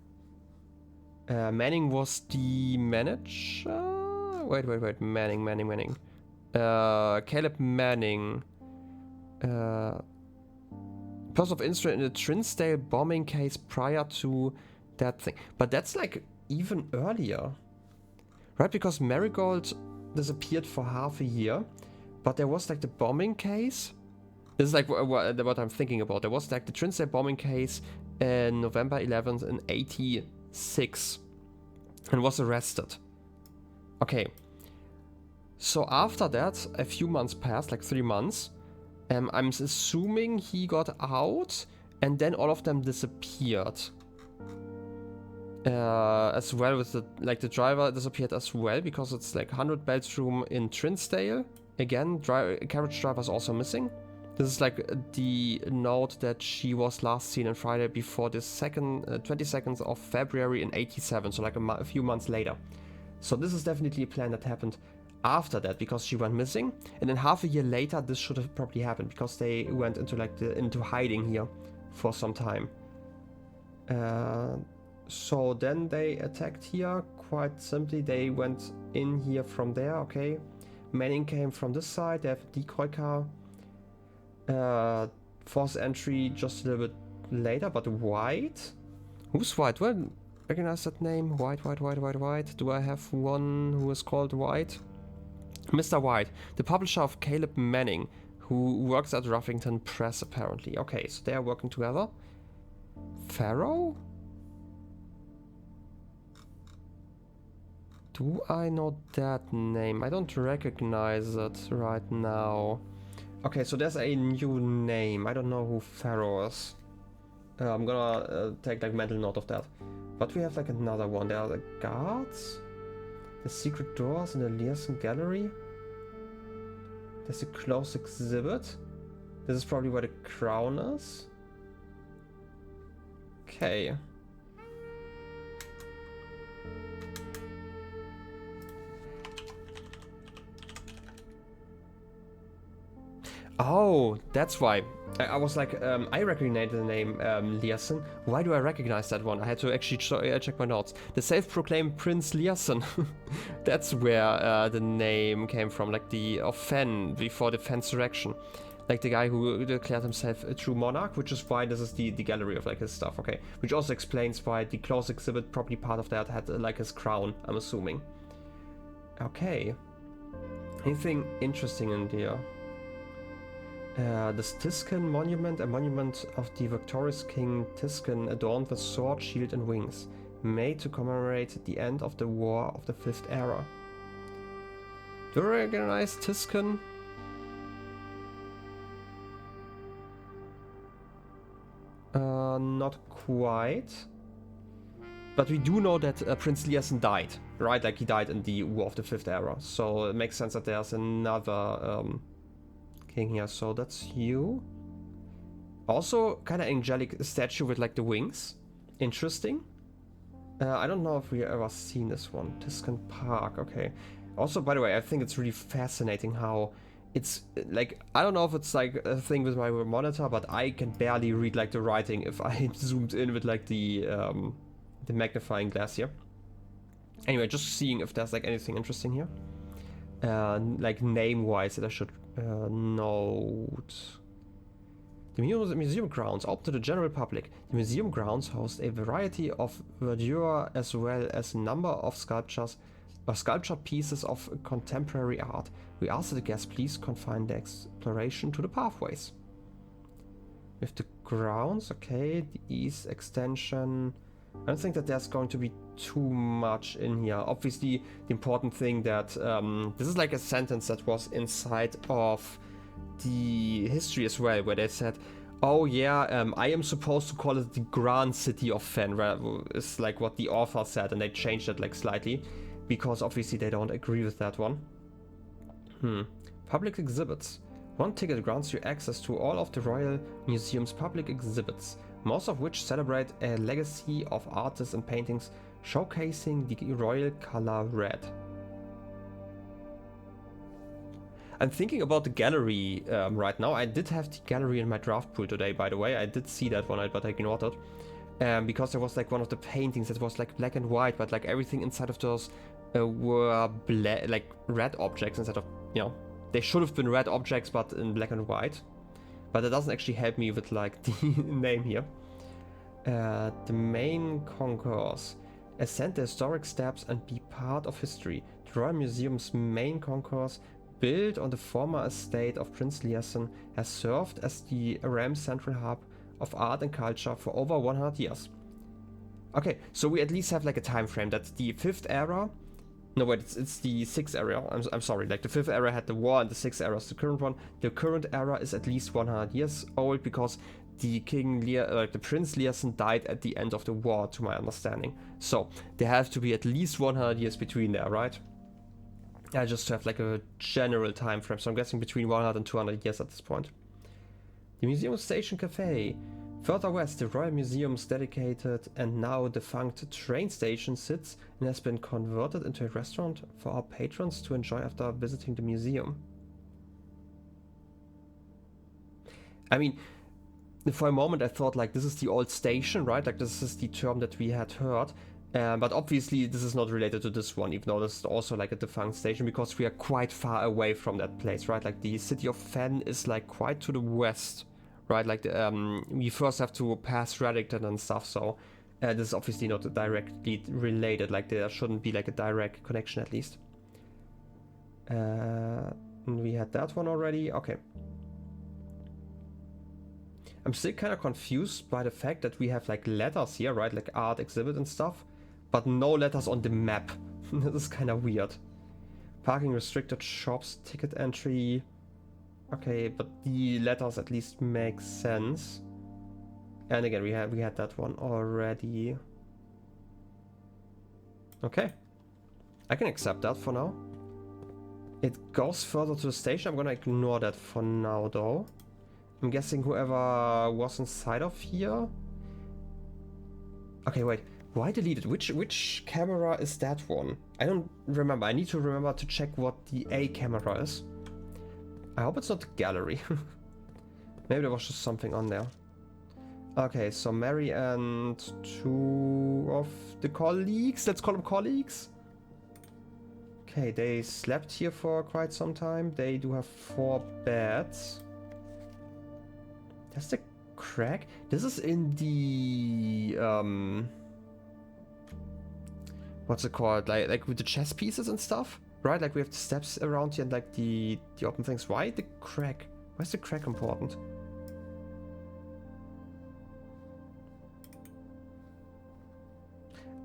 Manning was the manager? Wait. Manning. Caleb Manning. Person of interest in the Trinsdale bombing case prior to that thing. But that's like even earlier. Right? Because Marigold disappeared for half a year. But there was like the bombing case. This is like what I'm thinking about. There was like the Trinsdale bombing case in November 11th in 86 and was arrested. Okay. So after that, a few months passed, like 3 months. I'm assuming he got out and then all of them disappeared. As well with the driver disappeared as well because it's like 100 Bells room in Trinsdale. Again, carriage driver is also missing. This is like the note that she was last seen on Friday before the 22nd of February in 87, so like a few months later. So this is definitely a plan that happened after that because she went missing, and then half a year later this should have probably happened because they went into like into hiding here for some time. So then they attacked here quite simply. They went in here from there. Okay, Manning came from this side. They have a decoy car. Forced entry just a little bit later, but White? Who's White? Well, recognize that name? White. Do I have one who is called White? Mr. White, the publisher of Caleb Manning, who works at Ruffington Press apparently. Okay, so they are working together. Pharaoh? Do I know that name? I don't recognize it right now. Okay, so there's a new name. I don't know who Pharaoh is. I'm gonna take like mental note of that. But we have like another one. There are the guards. The secret doors in the Learson Gallery. There's a closed exhibit. This is probably where the crown is. Okay. Oh, that's why. I was like, I recognize the name Learson. Why do I recognize that one? I had to actually check my notes. The self-proclaimed Prince Learson. That's where the name came from, like of Fen, before the Fensurrection. Like the guy who declared himself a true monarch, which is why this is the gallery of like his stuff, okay. Which also explains why the closed exhibit, probably part of that, had like his crown, I'm assuming. Okay. Anything interesting in there? The Tisken monument, a monument of the victorious King Tisken adorned with sword, shield and wings, made to commemorate the end of the War of the Fifth Era. Do you recognize Tisken? Not quite. But we do know that Prince Learson died, right? Like he died in the War of the Fifth Era. So it makes sense that there's another king here. So that's you. Also, kind of angelic statue with like the wings. Interesting. I don't know if we ever seen this one. Tisken Park, okay. Also, by the way, I think it's really fascinating how it's like, I don't know if it's like a thing with my monitor, but I can barely read like the writing if I zoomed in with like the magnifying glass here. Anyway, just seeing if there's like anything interesting here. Like name-wise that I should note. The museum grounds, open to the general public. The museum grounds host a variety of verdure as well as a number of sculptures or sculpture pieces of contemporary art. We ask that the guests please confine the exploration to the pathways. With the grounds, okay, the east extension. I don't think that there's going to be too much in here. Obviously, the important thing that this is like a sentence that was inside of the history as well, where they said, Oh yeah, I am supposed to call it the Grand City of Fen, is like what the author said, and they changed it like slightly, because obviously they don't agree with that one. Public exhibits. One ticket grants you access to all of the Royal Museum's public exhibits, most of which celebrate a legacy of artists and paintings showcasing the royal color red. I'm thinking about the gallery right now. I did have the gallery in my draft pool today, by the way. I did see that one, but I ignored it. Because there was like one of the paintings that was like black and white, but like everything inside of those were like red objects instead of, you know, they should have been red objects, but in black and white. But that doesn't actually help me with like the name here. The main concourse. Ascend the historic steps and be part of history. The Royal Museum's main concourse, built on the former estate of Prince Liason, has served as the realm's central hub of art and culture for over 100 years. Okay, so we at least have like a time frame that the 5th era. No, wait, it's the 6th era. I'm sorry, like the 5th era had the war and the 6th era is the current one. The current era is at least 100 years old because the the Prince Liason died at the end of the war, to my understanding. So there have to be at least 100 years between there, right? I just have like a general time frame, so I'm guessing between 100 and 200 years at this point. The Museum Station Cafe. Further west, the Royal Museum's dedicated and now defunct train station sits and has been converted into a restaurant for our patrons to enjoy after visiting the museum. I mean, for a moment I thought like this is the old station, right? Like this is the term that we had heard. But obviously this is not related to this one, even though this is also like a defunct station, because we are quite far away from that place, right? Like the city of Fen is like quite to the west, right? Like we first have to pass Reddington and stuff, so this is obviously not directly related. Like there shouldn't be like a direct connection at least. We had that one already. Okay. I'm still kind of confused by the fact that we have like letters here, right? Like art exhibit and stuff, but no letters on the map. This is kind of weird. Parking restricted, shops, ticket entry. Okay, but the letters at least make sense. And again, we had that one already. Okay, I can accept that for now. It goes further to the station. I'm gonna ignore that for now, though. I'm guessing whoever was inside of here. Okay, wait. Why delete it? Which camera is that one? I don't remember. I need to remember to check what the A camera is. I hope it's not the gallery. Maybe there was just something on there. Okay, so Mary and 2 of the colleagues. Let's call them colleagues. Okay, they slept here for quite some time. They do have 4 beds. That's the crack. This is in the what's it called? Like with the chess pieces and stuff, right? Like we have the steps around here and like the open things. Why the crack? Why is the crack important?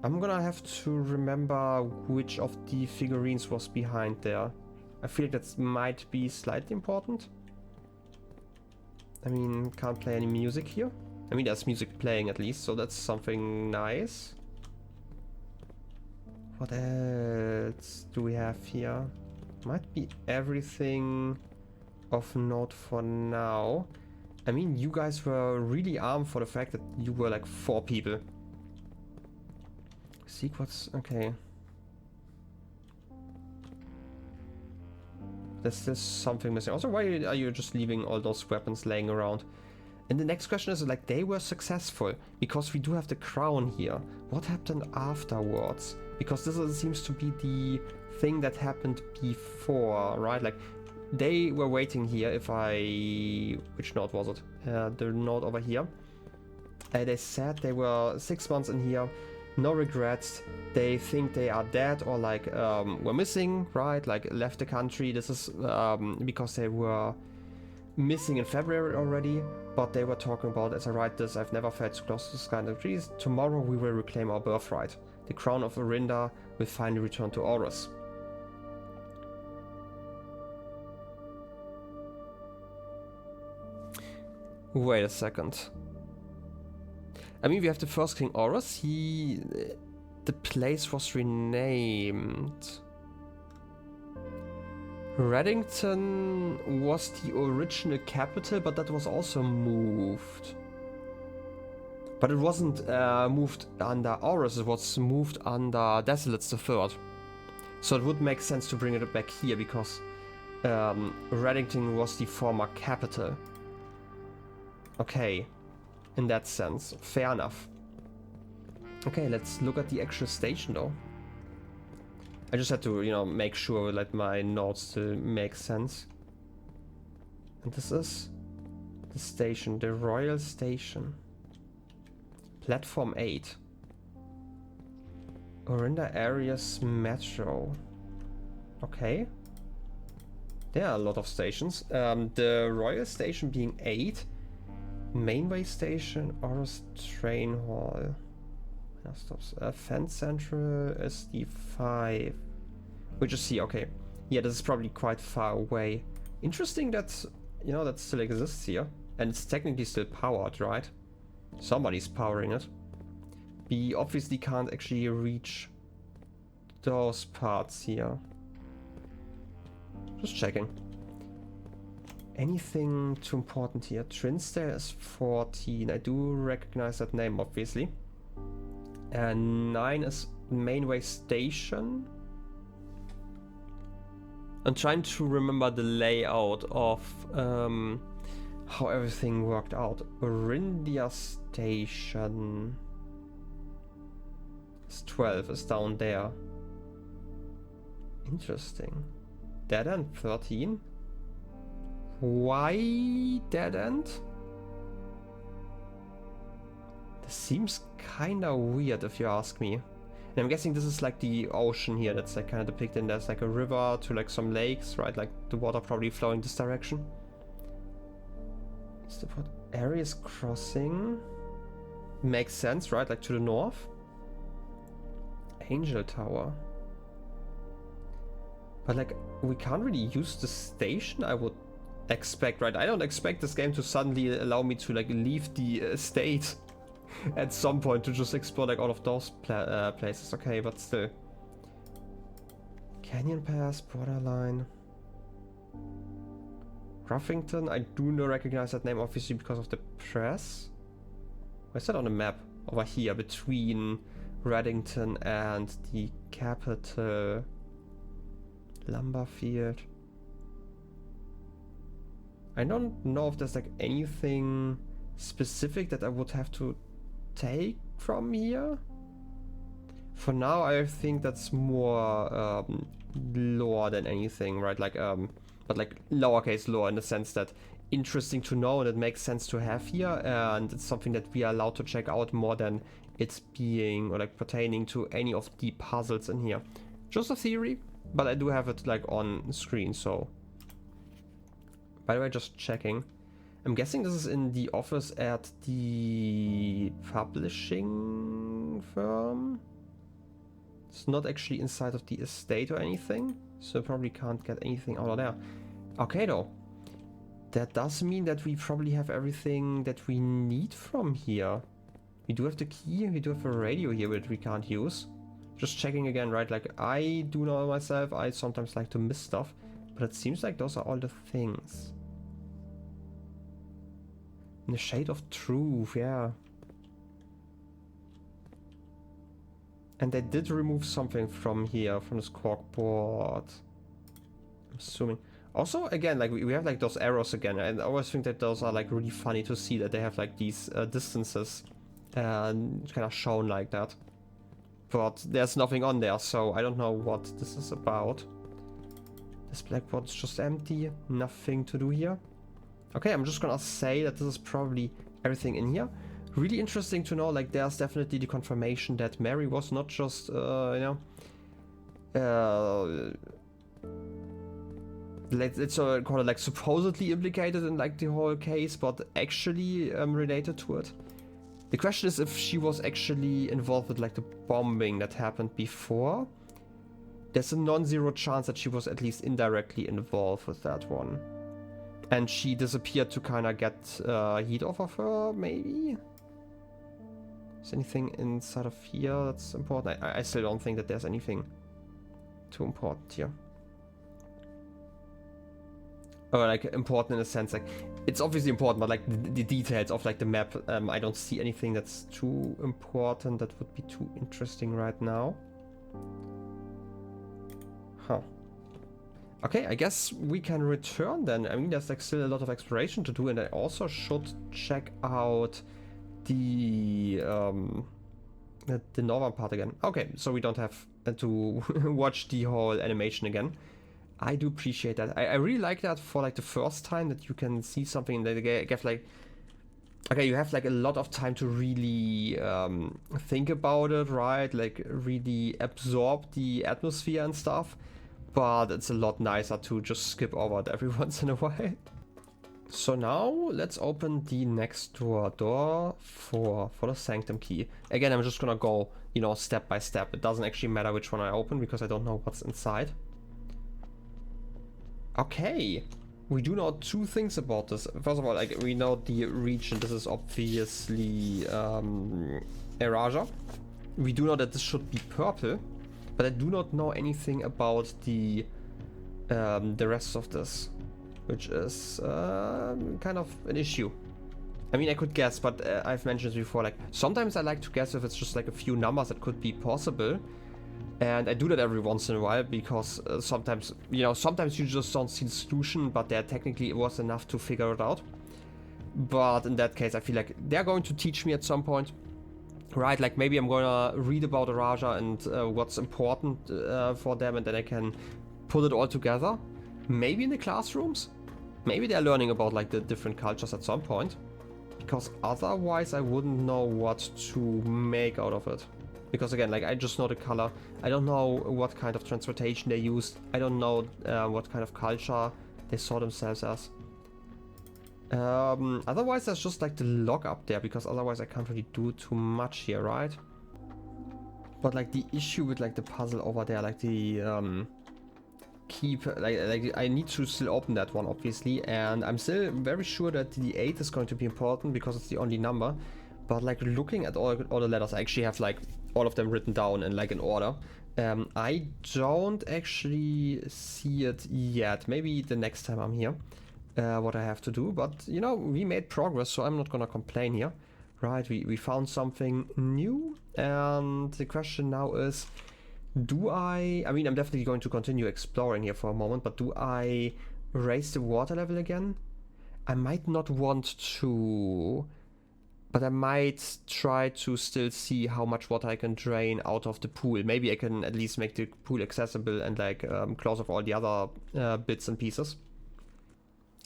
I'm gonna have to remember which of the figurines was behind there. I feel like that might be slightly important. I mean, can't play any music here. I mean, there's music playing at least, so that's something nice. What else do we have here? Might be everything of note for now. I mean, you guys were really armed for the fact that you were like 4 people. Secrets, okay. There's something missing. Also, why are you just leaving all those weapons laying around? And the next question is, like, they were successful because we do have the crown here. What happened afterwards? Because this seems to be the thing that happened before, right? Like, they were waiting here. Which note was it? The note over here. They said they were 6 months in here. No regrets. They think they are dead or like were missing, right? Like left the country. This is because they were missing in February already. But they were talking about, as I write this, I've never felt so close to the sky and the trees. Tomorrow we will reclaim our birthright. The crown of Orinda will finally return to Aurus. Wait a second. I mean, we have the first King Horus. The place was renamed. Reddington was the original capital, but that was also moved. But it wasn't moved under Horus, it was moved under Desolates III. So it would make sense to bring it back here, because Reddington was the former capital. Okay, in that sense, fair enough. Okay, let's look at the actual station though. I just had to, you know, make sure that my notes still make sense. And this is the station, the Royal Station. Platform 8. Orinda Areas Metro. Okay. There are a lot of stations. The Royal Station being 8. Mainway Station, Horus Train Hall. Stops. Fence Central is the 5. We just see, okay. Yeah, this is probably quite far away. Interesting that, you know, that still exists here. And it's technically still powered, right? Somebody's powering it. We obviously can't actually reach those parts here. Just checking. Anything too important here? Trinstale is 14. I do recognize that name, obviously. And 9 is Mainway Station. I'm trying to remember the layout of how everything worked out. Orindia Station is 12, is down there. Interesting. Dead End 13. Why Dead End? This seems kinda weird if you ask me. And I'm guessing this is like the ocean here that's like kind of depicted, and there's like a river to like some lakes, right? Like the water probably flowing this direction. Is the what? Areas Crossing. Makes sense, right? Like to the north. Angel Tower. But like we can't really use the station, I would expect, right? I don't expect this game to suddenly allow me to like leave the estate at some point to just explore like all of those places. Okay, but still. Canyon Pass, Borderline. Ruffington, I do not recognize that name obviously because of the press. Where's that on the map? Over here, between Reddington and the capital. Lumberfield. I don't know if there's like anything specific that I would have to take from here. For now, I think that's more lore than anything, right? Like, but like lowercase lore in the sense that interesting to know and it makes sense to have here, and it's something that we are allowed to check out more than it's being or like pertaining to any of the puzzles in here. Just a theory, but I do have it like on screen, so. By the way, just checking. I'm guessing this is in the office at the publishing firm. It's not actually inside of the estate or anything, so I probably can't get anything out of there. Okay though. That does mean that we probably have everything that we need from here. We do have the key, we do have a radio here that we can't use. Just checking again, right? Like, I do know myself, I sometimes like to miss stuff, but it seems like those are all the things. In the Shade of Truth, yeah. And they did remove something from here, from this cork board. I'm assuming. Also, again, like we have like those arrows again, and I always think that those are like really funny to see that they have like these distances and kind of shown like that. But there's nothing on there, so I don't know what this is about. This blackboard is just empty, nothing to do here. Okay, I'm just gonna say that this is probably everything in here. Really interesting to know, like there's definitely the confirmation that Mary was not just, you know, let's call it like supposedly implicated in like the whole case, but actually related to it. The question is if she was actually involved with like the bombing that happened before. There's a non-zero chance that she was at least indirectly involved with that one. And she disappeared to kind of get heat off of her, maybe? Is anything inside of here that's important? I still don't think that there's anything too important here. Or like important in a sense, like it's obviously important, but like the details of like the map, I don't see anything that's too important that would be too interesting right now. Huh. Okay, I guess we can return then. I mean, there's like still a lot of exploration to do, and I also should check out the northern part again. Okay, so we don't have to watch the whole animation again. I do appreciate that. I really like that for like the first time that you can see something that get like, okay, you have like a lot of time to really think about it, right? Like really absorb the atmosphere and stuff. But it's a lot nicer to just skip over it every once in a while. So now let's open the next door for the sanctum key. Again, I'm just gonna go, you know, step by step. It doesn't actually matter which one I open because I don't know what's inside. Okay, we do know two things about this. First of all, like we know the region. This is obviously Eraja. We do know that this should be purple, but I do not know anything about the rest of this, which is kind of an issue. I mean, I could guess, but I've mentioned this before. Like sometimes I like to guess if it's just like a few numbers that could be possible. And I do that every once in a while because sometimes, you know, sometimes you just don't see the solution, but there technically it was enough to figure it out. But in that case, I feel like they're going to teach me at some point, right? Like maybe I'm gonna read about Araja and what's important for them, and then I can put it all together. Maybe in the classrooms. Maybe they're learning about like the different cultures at some point, because otherwise I wouldn't know what to make out of it. Because again, like I just know the color. I don't know what kind of transportation they used. I don't know what kind of culture they saw themselves as. Otherwise, there's just like the log up there, because otherwise I can't really do too much here, right? But like the issue with like the puzzle over there, like the keep, like I need to still open that one, obviously, and I'm still very sure that the 8 is going to be important because it's the only number. But like looking at all the letters, I actually have like all of them written down in like an order. I don't actually see it yet. Maybe the next time I'm here, what I have to do. But you know, we made progress, so I'm not gonna complain here. Right, we found something new, and the question now is, do I mean, I'm definitely going to continue exploring here for a moment, but do I raise the water level again? I might not want to, but I might try to still see how much water I can drain out of the pool. Maybe I can at least make the pool accessible and like close off all the other bits and pieces.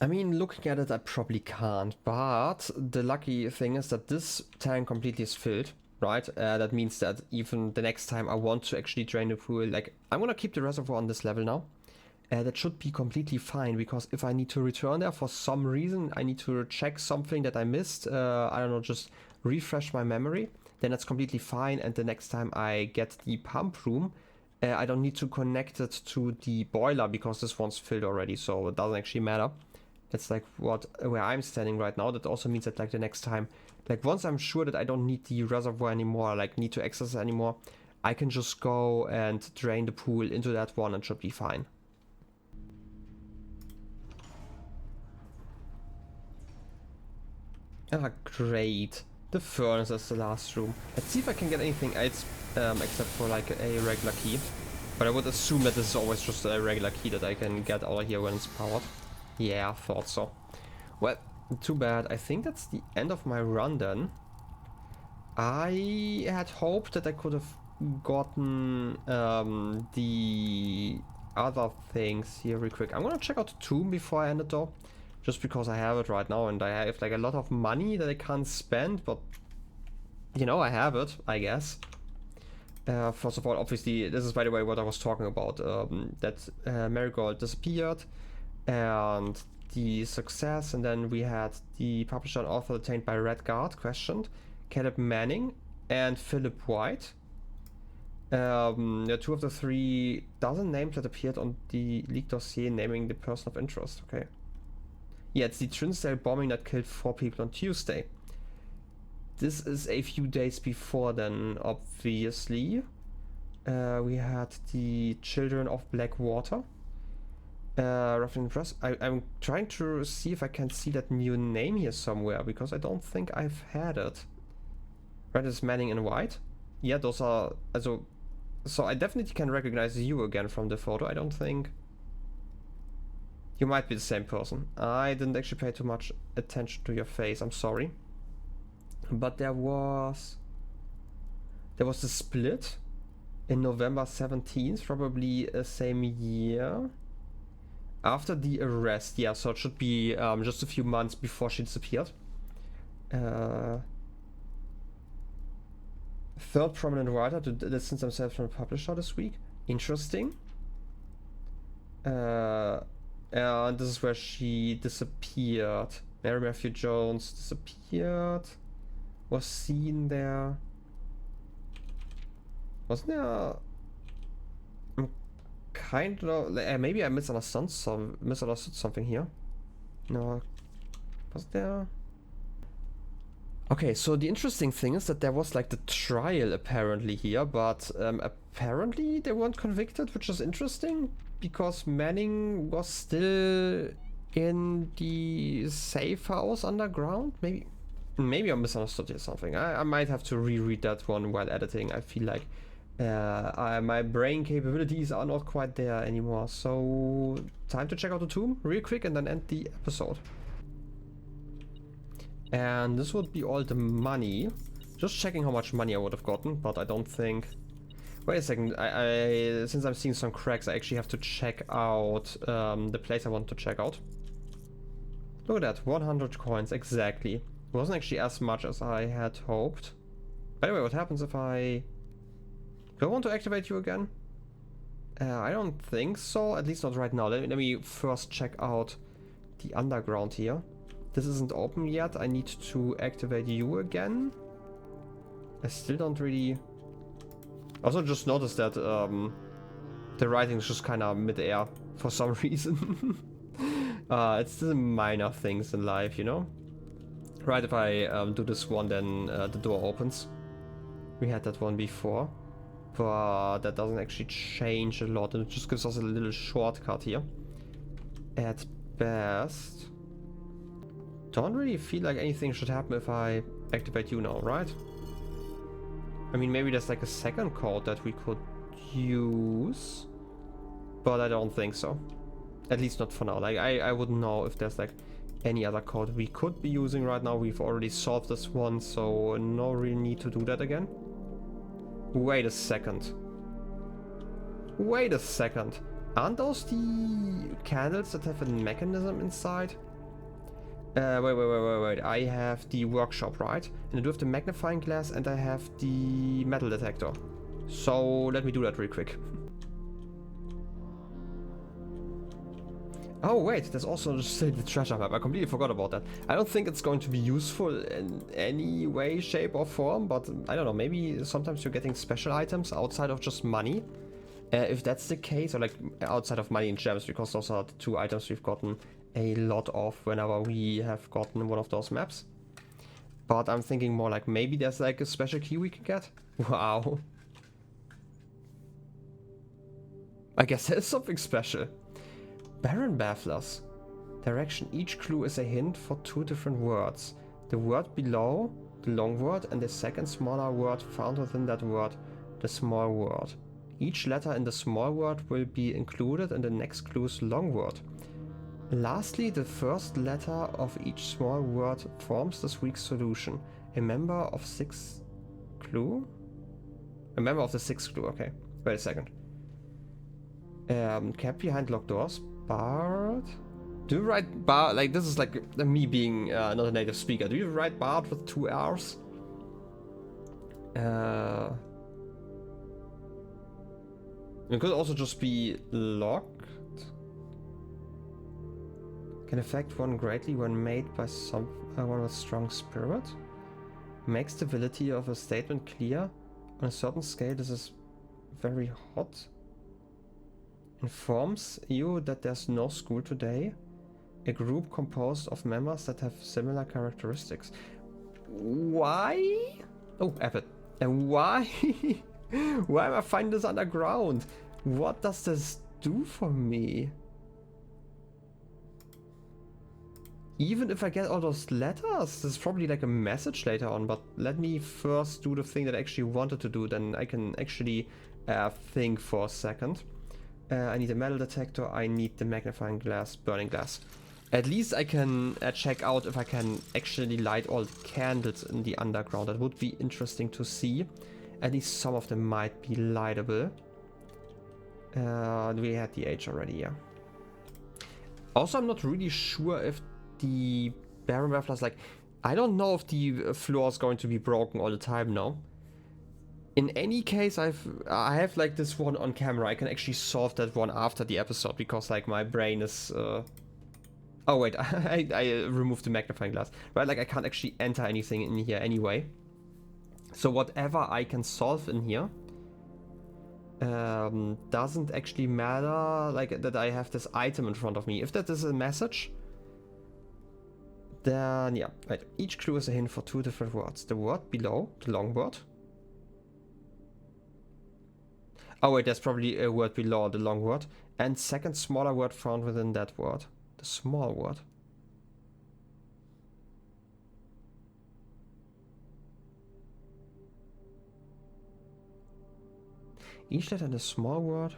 I mean, looking at it, I probably can't, but the lucky thing is that this tank completely is filled, right? That means that even the next time I want to actually drain the pool, like I'm gonna keep the reservoir on this level now. That should be completely fine, because if I need to return there for some reason, I need to check something that I missed, I don't know, just refresh my memory, then that's completely fine. And the next time I get the pump room, I don't need to connect it to the boiler because this one's filled already, so it doesn't actually matter. That's like where I'm standing right now. That also means that like the next time, like once I'm sure that I don't need the reservoir anymore, like need to access it anymore, I can just go and drain the pool into that one and should be fine. Ah, great. The furnace is the last room. Let's see if I can get anything else except for like a regular key. But I would assume that this is always just a regular key that I can get out of here when it's powered. Yeah, I thought so. Well, too bad. I think that's the end of my run then. I had hoped that I could have gotten the other things here real quick. I'm gonna check out the tomb before I end it though. Just because I have it right now and I have like a lot of money that I can't spend, but you know, I have it, I guess. First of all, obviously, this is by the way what I was talking about, that Marigold disappeared and the success, and then we had the publisher and author attained by Redguard questioned, Caleb Manning and Philip White. Two of the 3 dozen names that appeared on the leaked dossier naming the person of interest. Okay. Yeah, it's the Trinsdale bombing that killed 4 people on Tuesday. This is a few days before then, obviously. We had the Children of Blackwater. Roughly Press. I'm trying to see if I can see that new name here somewhere, because I don't think I've had it. Right, it's Manning in white. Yeah, those are... So I definitely can recognize you again from the photo. I don't think... You might be the same person. I didn't actually pay too much attention to your face, I'm sorry. But there was a split in November 17th, probably same year. After the arrest, yeah, so it should be just a few months before she disappeared. Third prominent writer to distance themselves from a publisher this week. Interesting. And this is where she disappeared. Mary Matthew Jones disappeared. Was seen there. Wasn't there... kind of... maybe I misunderstood something here. No. Was there... Okay, so the interesting thing is that there was like the trial apparently here, but apparently they weren't convicted, which is interesting, because Manning was still in the safe house underground. Maybe I misunderstood here something. I might have to reread that one while editing. I feel like my brain capabilities are not quite there anymore. So time to check out the tomb real quick and then end the episode. And this would be all the money. Just checking how much money I would have gotten, but I don't think... Wait a second, since I'm seeing some cracks, I actually have to check out the place I want to check out. Look at that, 100 coins, exactly. It wasn't actually as much as I had hoped. By the way, what happens if I... Do I want to activate you again? I don't think so, at least not right now. Let me first check out the underground here. This isn't open yet. I need to activate you again. I still don't really... Also just noticed that the writing is just kind of mid-air for some reason. It's the minor things in life, you know? Right, if I do this one, then the door opens. We had that one before. But that doesn't actually change a lot. And it just gives us a little shortcut here. At best... Don't really feel like anything should happen if I activate you now, right? I mean, maybe there's like a second code that we could use, but I don't think so. At least not for now. Like, I wouldn't know if there's like any other code we could be using right now. We've already solved this one, so no real need to do that again. Wait a second. Wait a second. Aren't those the candles that have a mechanism inside? Wait. I have the workshop, right? And I do have the magnifying glass and I have the metal detector. So let me do that real quick. Oh wait, there's also still the treasure map. I completely forgot about that. I don't think it's going to be useful in any way, shape or form, but I don't know, maybe sometimes you're getting special items outside of just money. If that's the case, or like outside of money and gems, because those are the two items we've gotten a lot of whenever we have gotten one of those maps. But I'm thinking more like maybe there's like a special key we can get. Wow. I guess there's something special. Baron Bafflers. Direction. Each clue is a hint for 2 different words. The word below, the long word, and the second smaller word found within that word, the small word. Each letter in the small word will be included in the next clue's long word. Lastly, the first letter of each small word forms this week's solution. A member of 6 clue? A member of the 6th clue, okay. Wait a second. Kept behind locked doors. Bard? Do you write Bard? Like, this is like me being not a native speaker. Do you write Bard with 2 R's? It could also just be locked. Can affect one greatly when made by someone with strong spirit. Makes the validity of a statement clear. On a certain scale, this is very hot. Informs you that there's no school today. A group composed of members that have similar characteristics. Why? Oh, Abbott. And why? Why am I finding this underground? What does this do for me? Even if I get all those letters, there's probably like a message later on, but let me first do the thing that I actually wanted to do, then I can actually think for a second. I need a metal detector, I need the magnifying glass, burning glass. At least I can check out if I can actually light all the candles in the underground. That would be interesting to see. At least some of them might be lightable. We had the H already, yeah. Also, I'm not really sure if the barrel mufflers, like, I don't know if the floor is going to be broken all the time now. In any case, I have like this one on camera. I can actually solve that one after the episode because like my brain is oh wait, I removed the magnifying glass. Right, like I can't actually enter anything in here anyway. So whatever I can solve in here doesn't actually matter, like that I have this item in front of me. If that is a message, then yeah, right. Each clue is a hint for 2 different words. The word below, the long word. Oh wait, there's probably a word below the long word. And second smaller word found within that word. The small word. Each letter in a small word.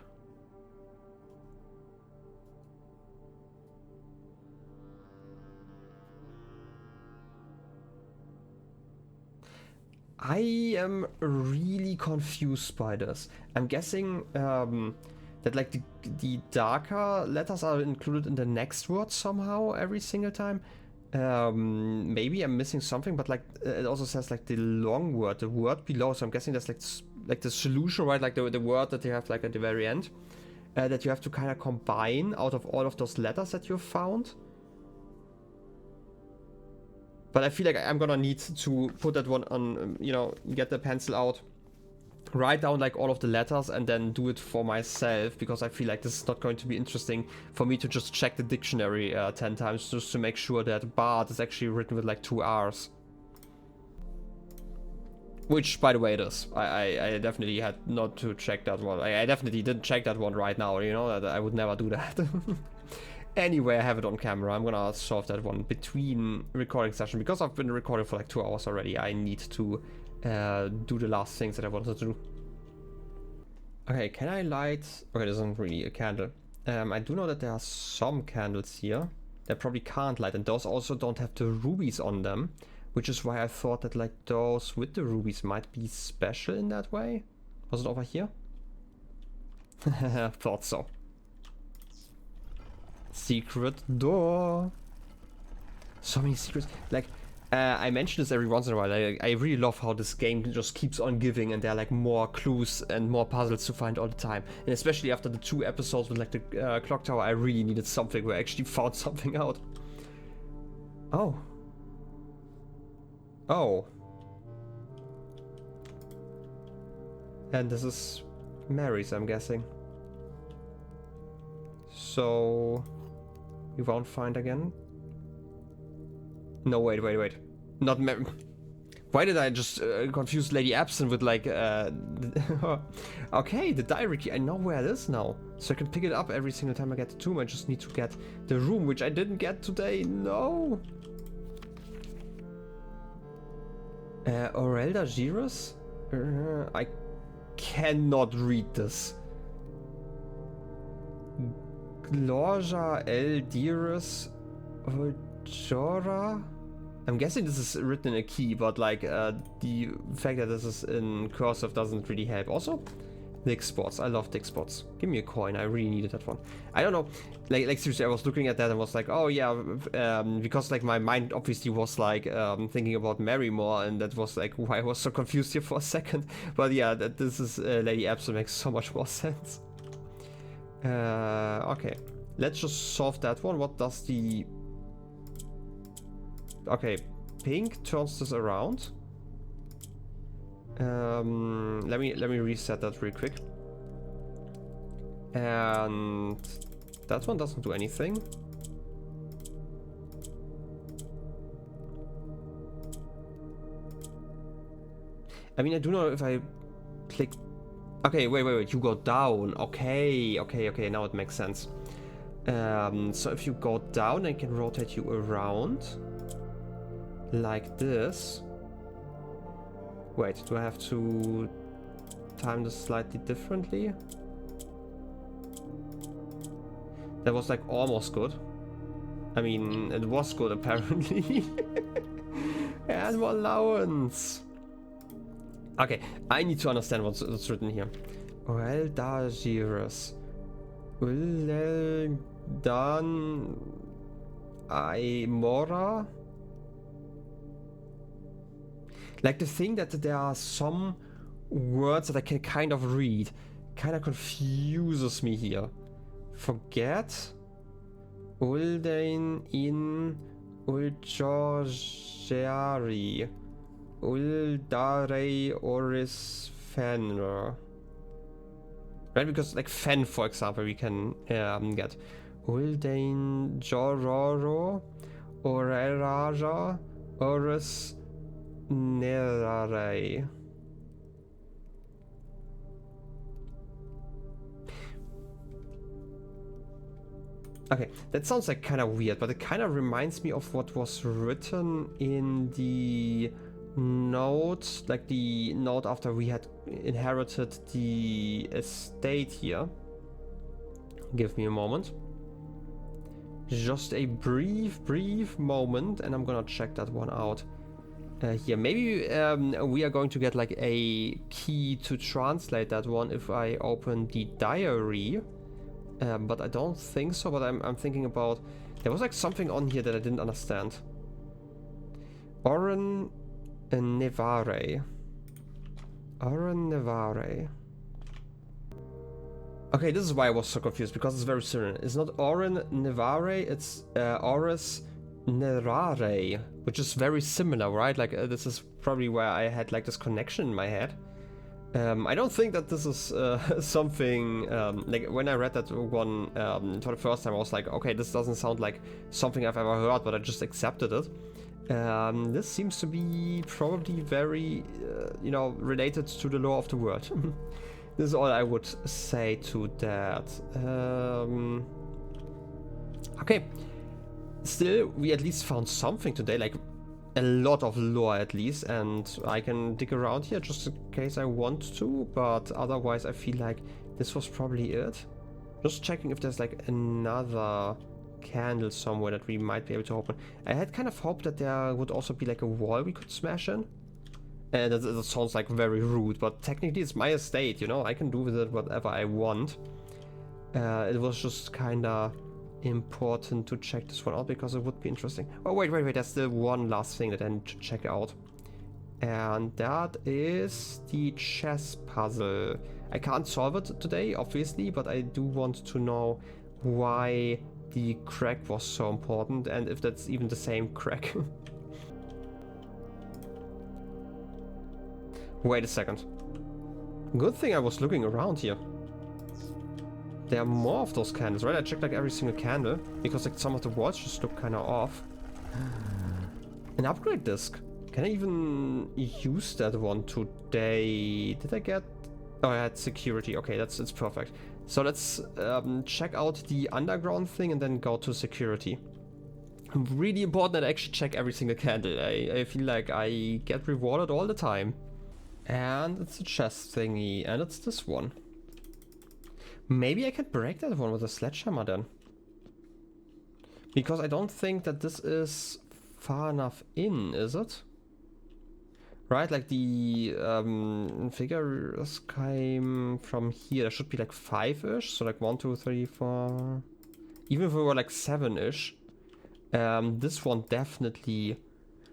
I am really confused by this. I'm guessing that like the darker letters are included in the next word somehow every single time. Maybe I'm missing something, but like it also says like the long word, the word below. So I'm guessing that's like the solution, right? Like the word that you have like at the very end, that you have to kind of combine out of all of those letters that you've found. But I feel like I'm gonna need to put that one on, you know, get the pencil out, write down like all of the letters and then do it for myself, because I feel like this is not going to be interesting for me to just check the dictionary 10 times just to make sure that Bart is actually written with like 2 R's. Which, by the way, it is. I definitely had not to check that one. I definitely didn't check that one right now, you know, that I would never do that. Anyway, I have it on camera. I'm gonna solve that one between recording session. Because I've been recording for like 2 hours already, I need to do the last things that I wanted to do. Okay, can I light... Okay, this isn't really a candle. I do know that there are some candles here that probably can't light, and those also don't have the rubies on them, which is why I thought that like those with the rubies might be special in that way. Was it over here? Thought so. Secret door. So many secrets. Like, I mention this every once in a while. I really love how this game just keeps on giving, and there are like more clues and more puzzles to find all the time. And especially after the 2 episodes with like the clock tower, I really needed something where I actually found something out. Oh. Oh. And this is Mary's, I'm guessing. So... we won't find again? No, wait. Not Mary. Why did I just confuse Lady Absent with like... Okay, the diary key. I know where it is now. So I can pick it up every single time I get the tomb. I just need to get the room, which I didn't get today. No! Aurelda Giros? I cannot read this. Glorja El Dirus Jora? I'm guessing this is written in a key, but like the fact that this is in cursive doesn't really help. Also, Dick Spots. I love Dick Spots. Give me a coin. I really needed that one. I don't know. Like seriously, I was looking at that and was like, oh yeah, because like my mind obviously was like thinking about Mary more, and that was like why I was so confused here for a second. But yeah, that this is Lady Absent makes so much more sense. Okay, let's just solve that one. What does the... Okay, pink turns this around. Let me reset that real quick. And that one doesn't do anything. I mean, I do know if I click... Okay, wait, you go down. Okay, now it makes sense. So if you go down, I can rotate you around. Like this. Wait, do I have to time this slightly differently? That was like almost good. I mean, it was good apparently. And more allowance. Okay, I need to understand what's written here. Well, Dagiris. Well done. Mora. Like the thing that there are some words that I can kind of read kind of confuses me here. Forget. Uldain in Uljorjari. Uldare Oris Fenr. Right, because like Fen, for example, we can get Uldain Jororo Oreraja Oris Nerare. Okay, that sounds like kind of weird, but it kind of reminds me of what was written in the note, like the note after we had inherited the estate here. Give me a moment. Just a brief moment, and I'm gonna check that one out. Here, maybe we are going to get like a key to translate that one if I open the diary. But I don't think so, but I'm thinking about... There was like something on here that I didn't understand. Oren Nevare. Oren Nevare. Okay, this is why I was so confused, because it's very similar. It's not Oren Nevare, it's Oris Nerare, which is very similar, right? Like, this is probably where I had like this connection in my head. I don't think that this is something, like when I read that one for the first time, I was like, okay, this doesn't sound like something I've ever heard, but I just accepted it. This seems to be probably very, you know, related to the lore of the world. This is all I would say to that. Okay, still, we at least found something today, like a lot of lore at least, and I can dig around here just in case I want to, but otherwise I feel like this was probably it. Just checking if there's like another candle somewhere that we might be able to open. I had kind of hoped that there would also be like a wall we could smash in. And that sounds like very rude, but technically it's my estate, you know, I can do with it whatever I want. It was just kinda important to check this one out because it would be interesting. Oh wait, there's still one last thing that I need to check out, and that is the chess puzzle. I can't solve it today obviously, but I do want to know why the crack was so important and if that's even the same crack. Wait a second, good thing I was looking around here. There are more of those candles, right? I checked like every single candle because like some of the walls just look kind of off. An upgrade disc. Can I even use that one today? Did I get... Oh, I had security. Okay, it's perfect. So let's check out the underground thing and then go to security. Really important that I actually check every single candle. I feel like I get rewarded all the time. And it's a chest thingy, and it's this one. Maybe I can break that one with a sledgehammer then. Because I don't think that this is far enough in, is it? Right, like the figures came from here. There should be like 5-ish. So like 1, 2, 3, 4. Even if we were like 7-ish. This one definitely...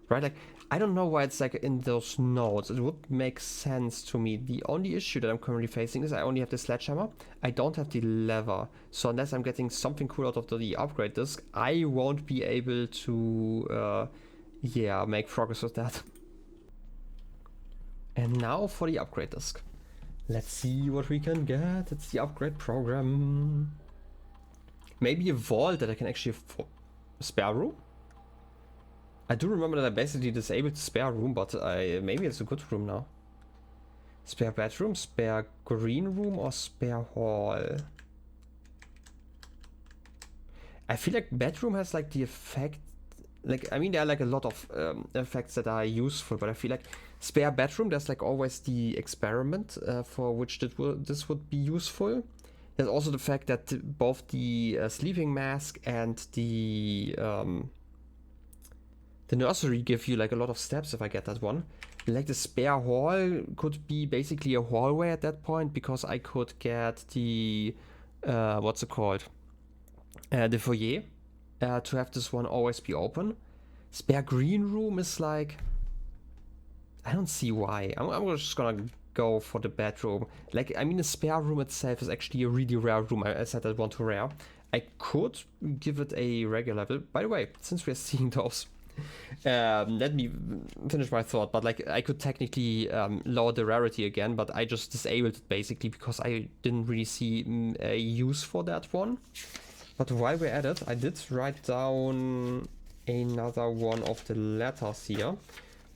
Right, like... I don't know why it's like in those notes. It would make sense to me. The only issue that I'm currently facing is I only have the sledgehammer. I don't have the lever. So unless I'm getting something cool out of the upgrade disc, I won't be able to, yeah, make progress with that. And now for the upgrade disc. Let's see what we can get. It's the upgrade program. Maybe a vault that I can actually spare room. I do remember that I basically disabled the spare room, but maybe it's a good room now. Spare bedroom, spare green room, or spare hall? I feel like bedroom has like the effect, like, I mean, there are like a lot of effects that are useful, but I feel like spare bedroom, there's like always the experiment for which this would be useful. There's also the fact that both the sleeping mask and the nursery give you like a lot of steps if I get that one. Like the spare hall could be basically a hallway at that point, because I could get the, what's it called? The foyer, to have this one always be open. Spare green room is like, I don't see why. I'm just gonna go for the bedroom. Like, I mean, the spare room itself is actually a really rare room. I said that one to rare. I could give it a regular level. By the way, since we're seeing those, let me finish my thought. But like, I could technically lower the rarity again, but I just disabled it basically because I didn't really see a use for that one. But while we're at it, I did write down another one of the letters here.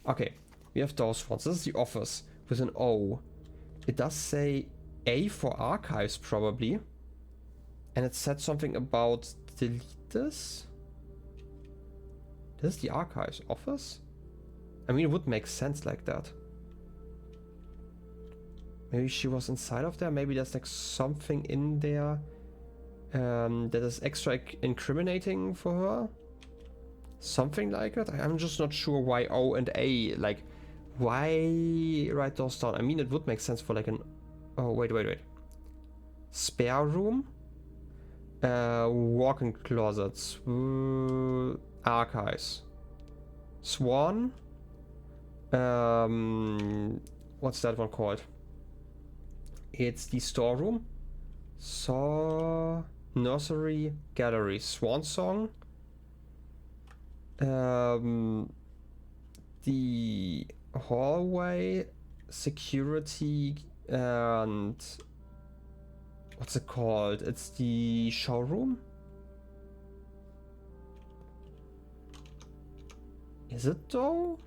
Okay, we have those ones. This is the office with an O. It does say A for archives probably. And it said something about delete this. This is the archives office? I mean, it would make sense like that. Maybe she was inside of there. Maybe there's like something in there that is extra incriminating for her. Something like it. I'm just not sure why O and A, like, why write those down? I mean, it would make sense for like an, oh, wait. Spare room, walk-in closets, archives, swan, what's that one called? It's the storeroom, nursery, gallery, swan song, the hallway, security, and what's it called? It's the showroom? Is it though?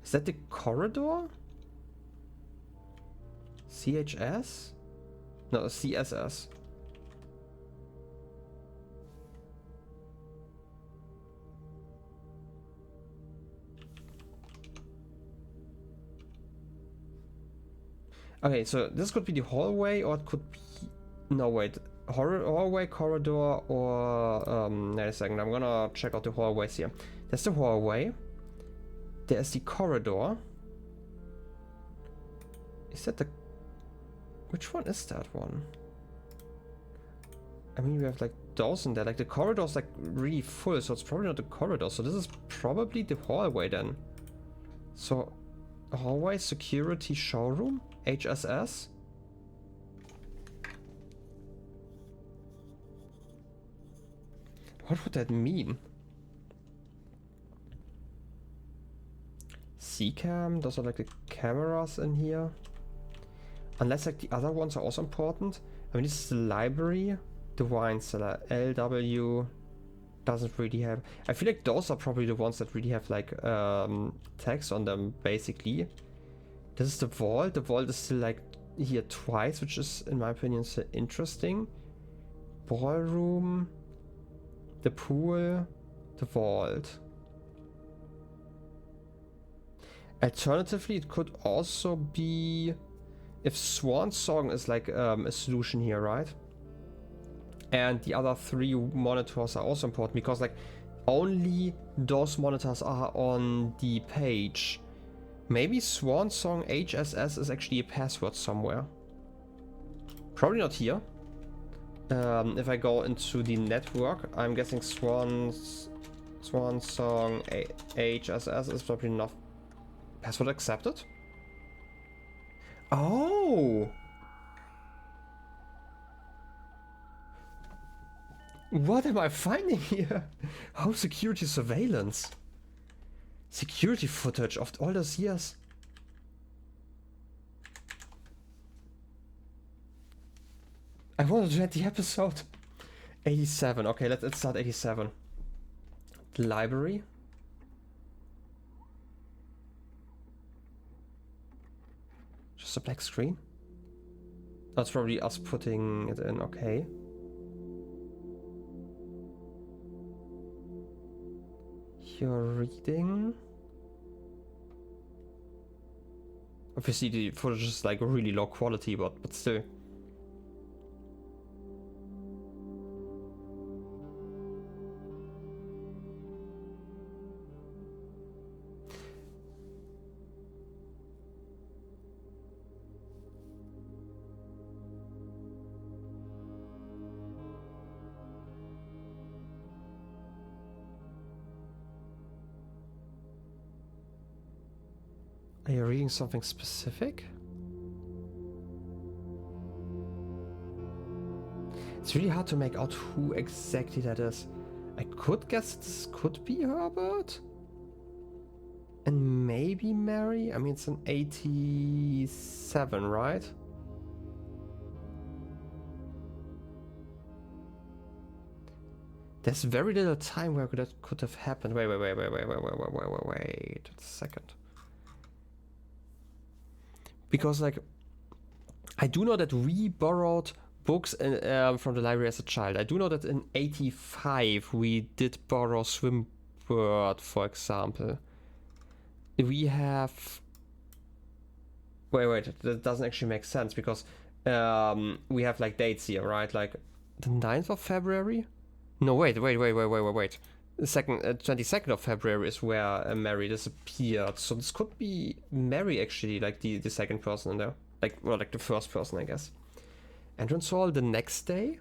Is that the corridor? CHS? No, CSS. Okay, so this could be the hallway, or it could be... No, wait. Hallway, corridor, or... wait a second, I'm gonna check out the hallways here. There's the hallway. There's the corridor. Is that the... Which one is that one? I mean, we have like those in there. Like the corridor's like really full, so it's probably not the corridor. So this is probably the hallway then. So, hallway, security, showroom, HSS. What would that mean? C-cam, those are like the cameras in here. Unless like the other ones are also important. I mean, this is the library, the wine cellar, LW doesn't really have... I feel like those are probably the ones that really have like text on them, basically. This is the vault. The vault is still like here twice, which is, in my opinion, so interesting. Ballroom, the pool, the vault. Alternatively, it could also be if Swan Song is like a solution here, right? And the other three monitors are also important because like only those monitors are on the page. Maybe Swan Song HSS is actually a password somewhere. Probably not here. If I go into the network, I'm guessing Swan Song HSS is probably not password accepted. Oh! What am I finding here? Home security surveillance. Security footage of all those years. I wanted to read the episode. 87. Okay, let's start 87. The library. Just a black screen? That's probably us putting it in, okay. You're reading. Obviously the footage is like really low quality, but still. Are you reading something specific? It's really hard to make out who exactly that is. I could guess this could be Herbert. And maybe Mary? I mean, it's an 87, right? There's very little time where that could have happened. Wait a second. Because, like, I do know that we borrowed books from the library as a child. I do know that in 85 we did borrow Swimbird, for example. We have... Wait, that doesn't actually make sense because we have, like, dates here, right? Like, the 9th of February? No, wait. The 22nd of February is where Mary disappeared. So this could be Mary, actually, like the second person in there. Like, well, like the first person, I guess. Entrance hall the next day?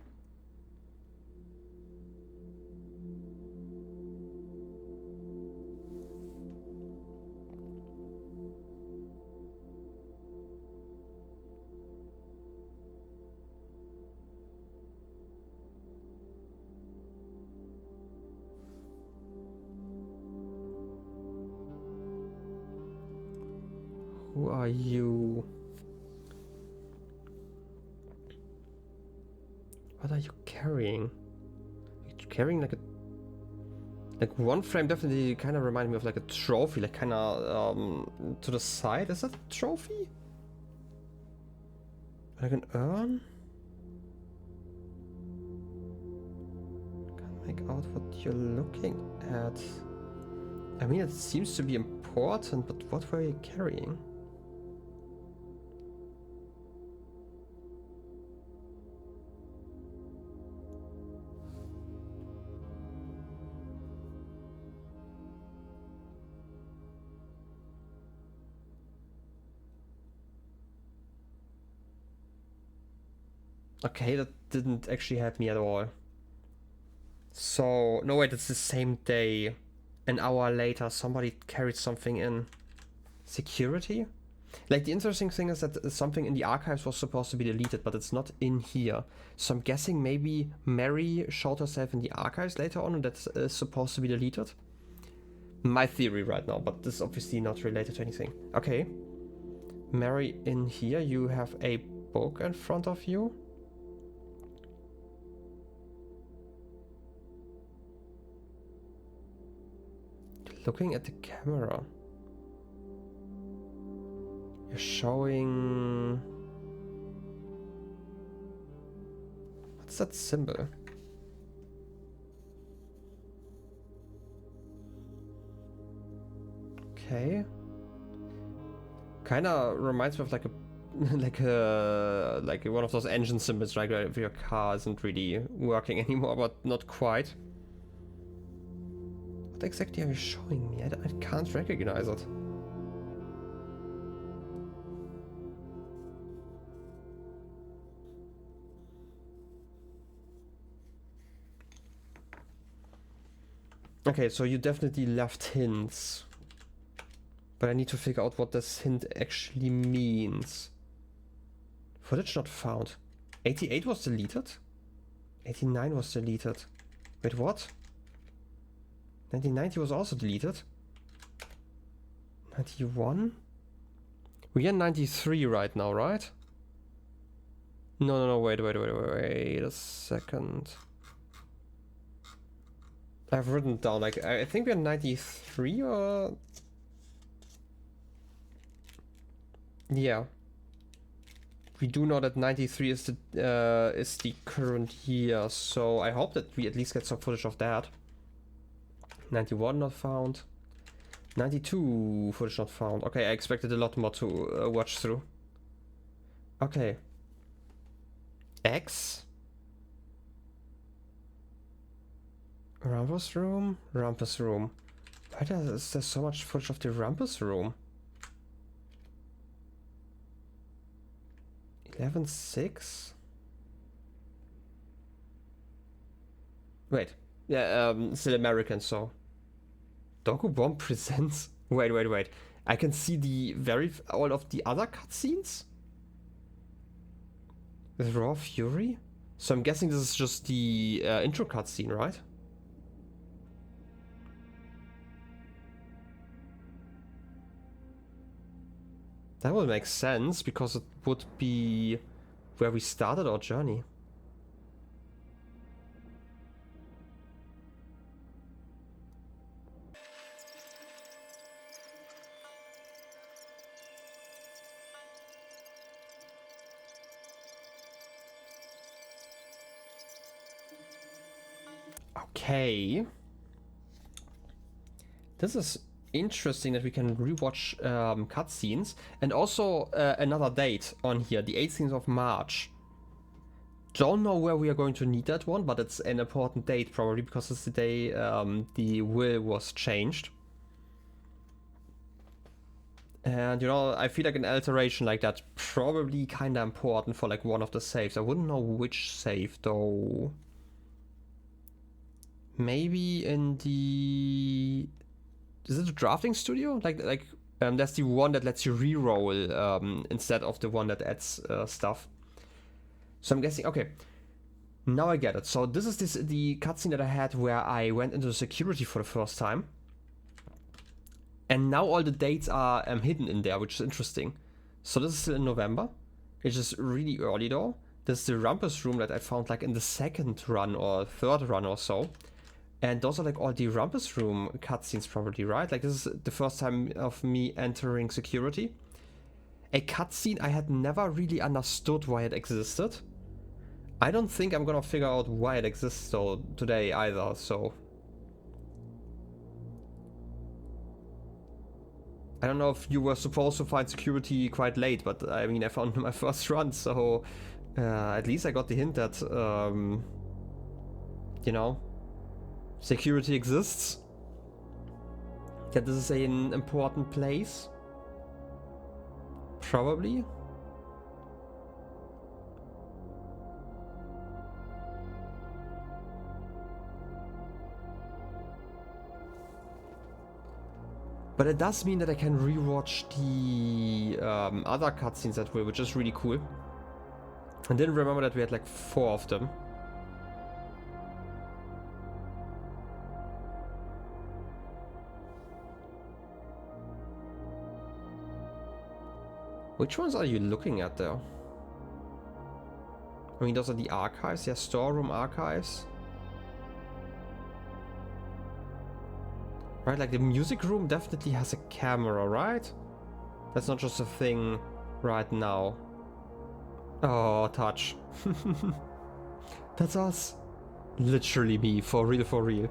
Who are you? What are you carrying? You're carrying like a... Like one frame definitely kind of reminded me of like a trophy, like kind of to the side. Is that a trophy? Like an urn? Can't make out what you're looking at. I mean, it seems to be important, but what were you carrying? Okay, that didn't actually help me at all. So, no wait, it's the same day. An hour later, somebody carried something in. Security? Like, the interesting thing is that something in the archives was supposed to be deleted, but it's not in here. So I'm guessing maybe Mary showed herself in the archives later on and that's supposed to be deleted. My theory right now, but this is obviously not related to anything. Okay. Mary in here, you have a book in front of you. Looking at the camera. You're showing... What's that symbol? Okay. Kinda reminds me of like a like one of those engine symbols, right? If your car isn't really working anymore, but not quite. What exactly are you showing me? I can't recognize it. Okay, so you definitely left hints. But I need to figure out what this hint actually means. Footage not found. 88 was deleted? 89 was deleted. Wait, what? 1990 was also deleted. 91? We are 93 right now, right? No, wait a second. I've written down, like, I think we're 93 or... Yeah. we do know that 93 is the current year, so I hope that we at least get some footage of that. 91 not found. 92 footage not found. Okay, I expected a lot more to watch through. Okay. X. Rumpus room? Rumpus room. Why is there so much footage of the Rumpus room? 11.6? Wait. Yeah, still American, so. Doku Bomb presents. Wait. I can see all of the other cutscenes? With Raw Fury? So I'm guessing this is just the intro cutscene, right? That would make sense, because it would be where we started our journey. Okay. This is interesting that we can rewatch cutscenes, and also another date on here, the 18th of March. Don't know where we are going to need that one, but it's an important date probably, because it's the day the will was changed. And you know, I feel like an alteration like that probably kinda important for like one of the saves. I wouldn't know which save though. Maybe in the... Is it a drafting studio? That's the one that lets you re-roll instead of the one that adds stuff. So I'm guessing, okay, now I get it. So this is the cutscene that I had where I went into security for the first time. And now all the dates are hidden in there, which is interesting. So this is still in November. It's just really early though. This is the Rumpus room that I found like in the second run or third run or so. And those are like all the Rumpus room cutscenes probably, right? Like this is the first time of me entering security. A cutscene I had never really understood why it existed. I don't think I'm gonna figure out why it exists though today either, so... I don't know if you were supposed to find security quite late, but I mean I found my first run, so... at least I got the hint that, you know... security exists. That this is an important place. Probably. But it does mean that I can rewatch the other cutscenes that way, which is really cool. I didn't remember that we had like 4 of them. Which ones are you looking at there? I mean, those are the archives, yeah, storeroom archives. Right, like the music room definitely has a camera, right? That's not just a thing right now. Oh, touch. That's us. Literally me, for real, for real.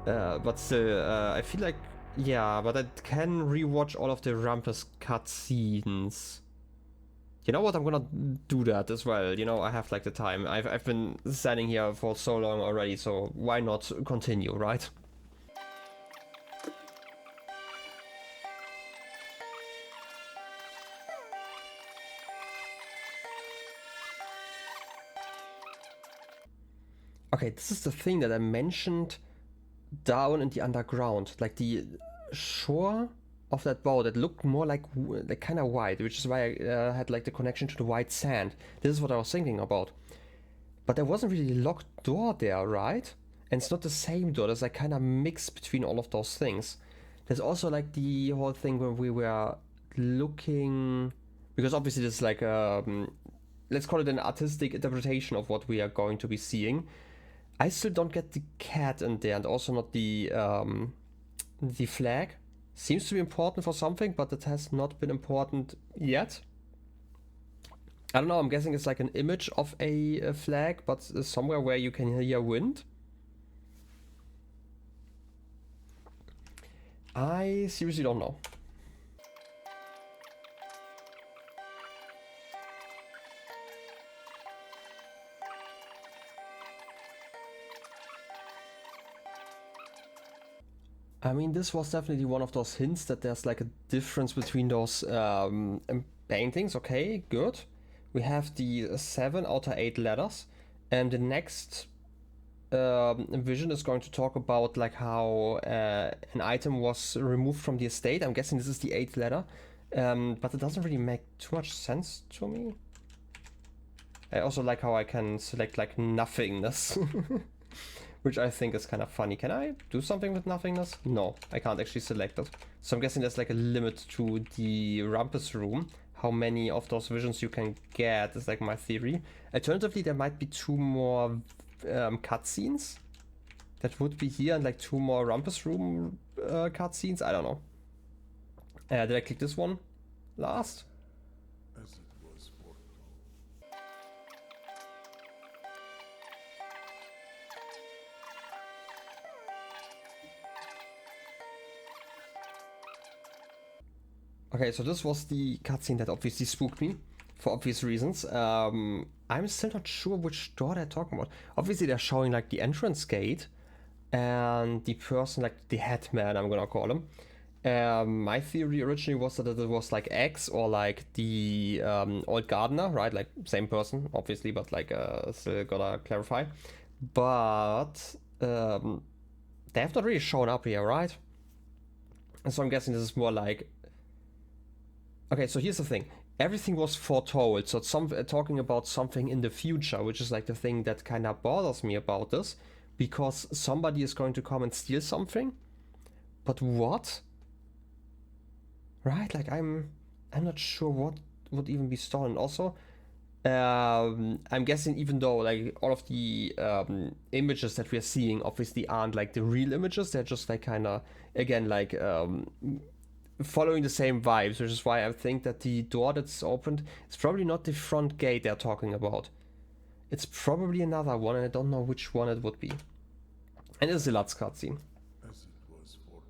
But still, I feel like, yeah, but I can rewatch all of the Rumpus cutscenes. You know what, I'm gonna do that as well. You know, I have like the time. I've been standing here for so long already, so why not continue, right? Okay, this is the thing that I mentioned down in the underground, like the shore of that boat that looked more like kind of white, which is why I had like the connection to the white sand. This is what I was thinking about. But there wasn't really a locked door there, right? And it's not the same door. There's like kind of mix between all of those things. There's also like the whole thing when we were looking, because obviously this is like let's call it an artistic interpretation of what we are going to be seeing. I still don't get the cat in there, and also not the flag. Seems to be important for something, but it has not been important yet. I don't know, I'm guessing it's like an image of a flag, but somewhere where you can hear wind. I seriously don't know. I mean, this was definitely one of those hints that there's like a difference between those paintings. Okay, good. We have the 7 out of 8 letters, and the next vision is going to talk about like how an item was removed from the estate. I'm guessing this is the 8th letter, but it doesn't really make too much sense to me. I also like how I can select like nothingness. Which I think is kind of funny. Can I do something with nothingness? No, I can't actually select it. So I'm guessing there's like a limit to the Rumpus room. How many of those visions you can get is like my theory. Alternatively, there might be 2 more cutscenes. That would be here and like 2 more Rumpus room cutscenes. I don't know. Did I click this one last? Okay, so this was the cutscene that obviously spooked me, for obvious reasons. I'm still not sure which door they're talking about. Obviously they're showing like the entrance gate, and the person, like the headman, I'm gonna call him. My theory originally was that it was like X or like the old gardener, right? Like same person, obviously, but like still gotta clarify. But they have not really shown up here, right? And so I'm guessing this is more like... Okay, so here's the thing. Everything was foretold, so it's talking about something in the future, which is like the thing that kind of bothers me about this, because somebody is going to come and steal something. But what? Right? Like I'm not sure what would even be stolen. Also, I'm guessing even though like all of the images that we're seeing obviously aren't like the real images, they're just like kind of again like following the same vibes, which is why I think that the door that's opened is probably not the front gate they're talking about. It's probably another one, and I don't know which one it would be. And it's the last cutscene. As it was foretold.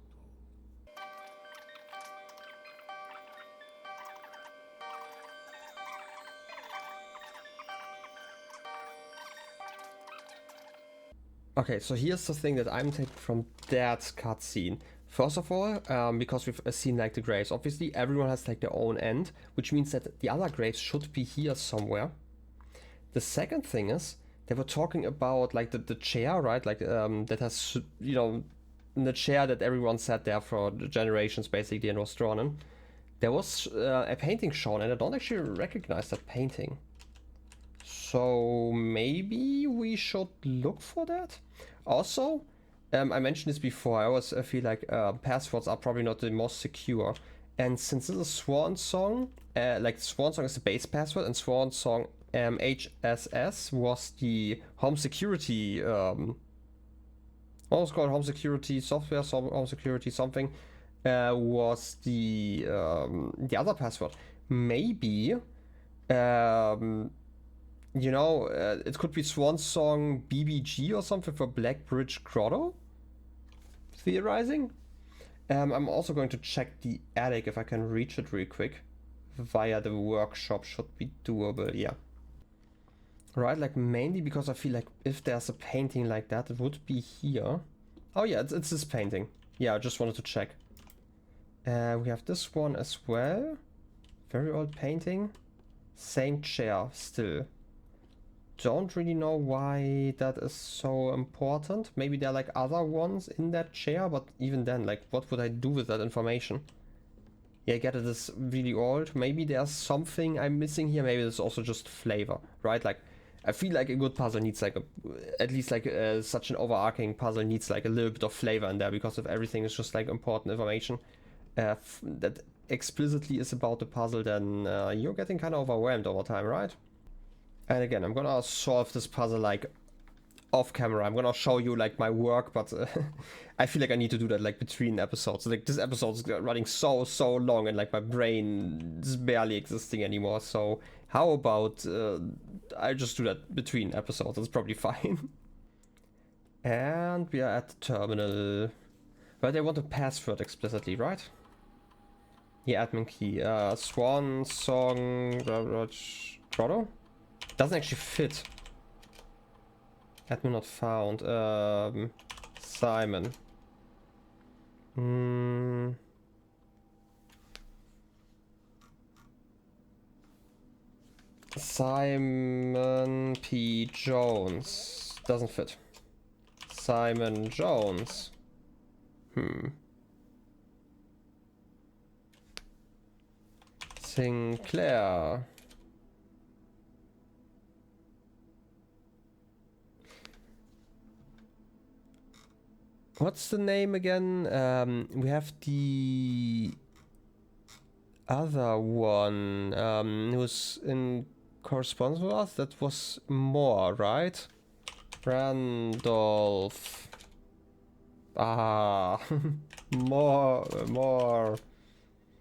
Okay, so here's the thing that I'm taking from that cutscene. First of all, because we've seen like the graves, obviously everyone has like their own end, which means that the other graves should be here somewhere. The second thing is they were talking about like the chair, right? Like that has, you know, the chair that everyone sat there for generations basically and was drawn in. There was a painting shown, and I don't actually recognize that painting. So maybe we should look for that. Also, I mentioned this before. I always feel like passwords are probably not the most secure. And since this is Swan Song, like Swan Song is the base password, and Swan Song HSS was the home security. What was called home security software, home security something, was the other password. Maybe, you know, it could be Swan Song BBG or something for Black Bridge Grotto. Theorizing. I'm also going to check the attic if I can reach it real quick via the workshop. Should be doable, yeah. Right, like mainly because I feel like if there's a painting like that, it would be here. Oh yeah, it's this painting. Yeah, I just wanted to check. We have this one as well. Very old painting. Same chair still. Don't really know why that is so important. Maybe there are like other ones in that chair, but even then, like what would I do with that information? Yeah, I get it is really old. Maybe there's something I'm missing here. Maybe it's also just flavor, right? Like I feel like a good puzzle needs like at least like such an overarching puzzle needs like a little bit of flavor in there, because if everything is just like important information that explicitly is about the puzzle, then you're getting kind of overwhelmed over time, right? And again, I'm gonna solve this puzzle like off camera. I'm gonna show you like my work, but I feel like I need to do that like between episodes. Like this episode is running so long, and like my brain is barely existing anymore. So how about I just do that between episodes? It's probably fine. And we are at the terminal. But they want a password explicitly, right? Yeah, admin key. Swan song. Grotto? Doesn't actually fit. Admin not found. Simon. Simon P. Jones. Doesn't fit. Simon Jones. Sinclair. What's the name again? We have the other one who's in correspondence with us. That was Moore, right? Randolph. Ah, more.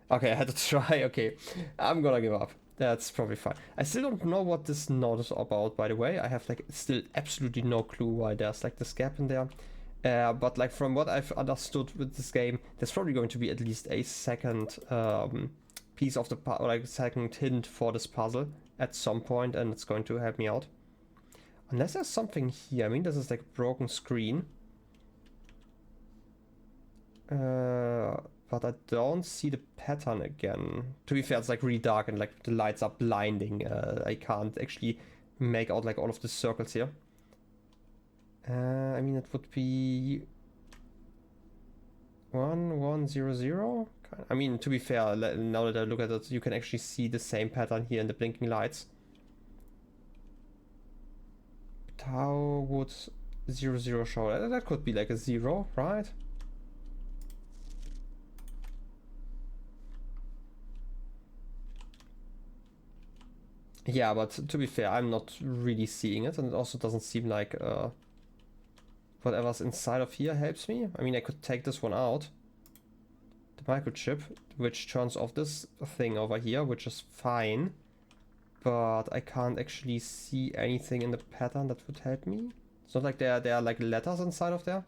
Okay, I had to try. Okay, I'm gonna give up. That's probably fine. I still don't know what this note is about, by the way. I have like still absolutely no clue why there's like this gap in there. But like from what I've understood with this game, there's probably going to be at least a second piece of the like second hint for this puzzle at some point, and it's going to help me out. Unless there's something here. I mean, this is like a broken screen. But I don't see the pattern again. To be fair, it's like really dark and like the lights are blinding. I can't actually make out like all of the circles here. I mean, it would be 1100. I mean, to be fair, now that I look at it, you can actually see the same pattern here in the blinking lights. But how would 00 show? That could be like a 0, right? Yeah, but to be fair, I'm not really seeing it, and it also doesn't seem like whatever's inside of here helps me. I mean, I could take this one out, the microchip, which turns off this thing over here, which is fine, but I can't actually see anything in the pattern that would help me. It's not like there are like letters inside of there.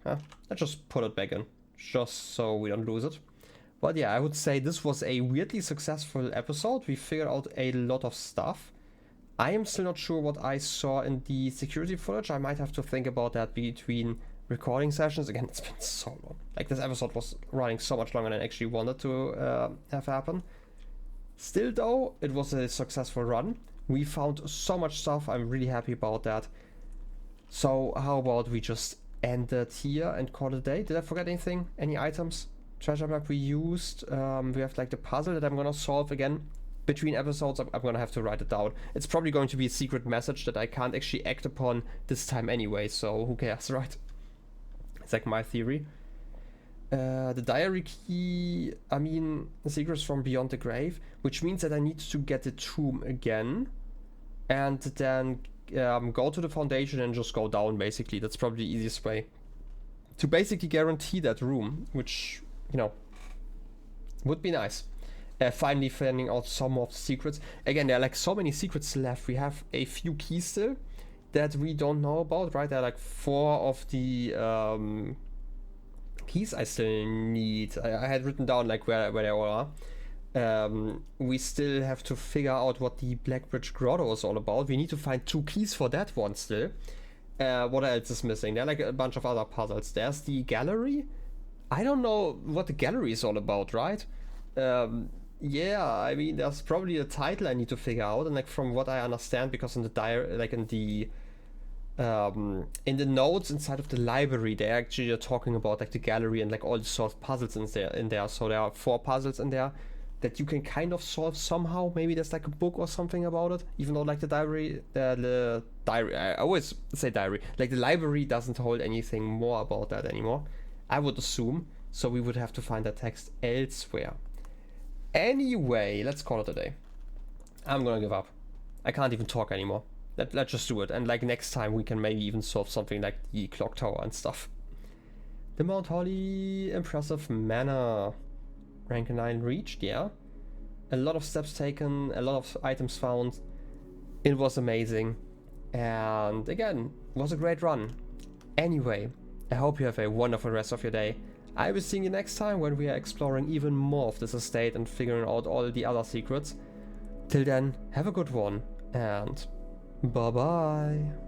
Huh, let's just put it back in, just so we don't lose it. But yeah, I would say this was a weirdly successful episode. We figured out a lot of stuff. I am still not sure what I saw in the security footage. I might have to think about that between recording sessions. Again, it's been so long. Like, this episode was running so much longer than I actually wanted to have happen. Still though, it was a successful run. We found so much stuff. I'm really happy about that. So how about we just end it here and call it a day? Did I forget anything? Any items? Treasure map we used. We have like the puzzle that I'm gonna solve again between episodes. I'm gonna have to write it down. It's probably going to be a secret message that I can't actually act upon this time anyway, so who cares, right? It's like my theory. The diary key, I mean, the secrets from beyond the grave, which means that I need to get the tomb again and then go to the foundation and just go down, basically. That's probably the easiest way to basically guarantee that room, which, you know, would be nice. Finally finding out some more secrets. Again, there are like so many secrets left. We have a few keys still that we don't know about, right? There are like 4 of the keys I still need. I had written down like where they all are. We still have to figure out what the Blackbridge Grotto is all about. We need to find 2 keys for that one still. What else is missing? There are like a bunch of other puzzles. There's the gallery. I don't know what the gallery is all about, right? Yeah, I mean, there's probably a title I need to figure out, and like from what I understand, because in the diary, like in the notes inside of the library, they actually are talking about like the gallery and like all the sort of puzzles in there. So there are 4 puzzles in there that you can kind of solve somehow. Maybe there's like a book or something about it, even though like the diary, I always say diary, like the library doesn't hold anything more about that anymore, I would assume. So we would have to find that text elsewhere. Anyway, let's call it a day. I'm gonna give up. I can't even talk anymore. let's just do it. And like next time we can maybe even solve something like the clock tower and stuff. The Mount Holly, impressive manor. Rank 9 reached, yeah. A lot of steps taken, a lot of items found. It was amazing. And again, it was a great run. Anyway, I hope you have a wonderful rest of your day. I will see you next time when we are exploring even more of this estate and figuring out all the other secrets. Till then, have a good one, and bye bye.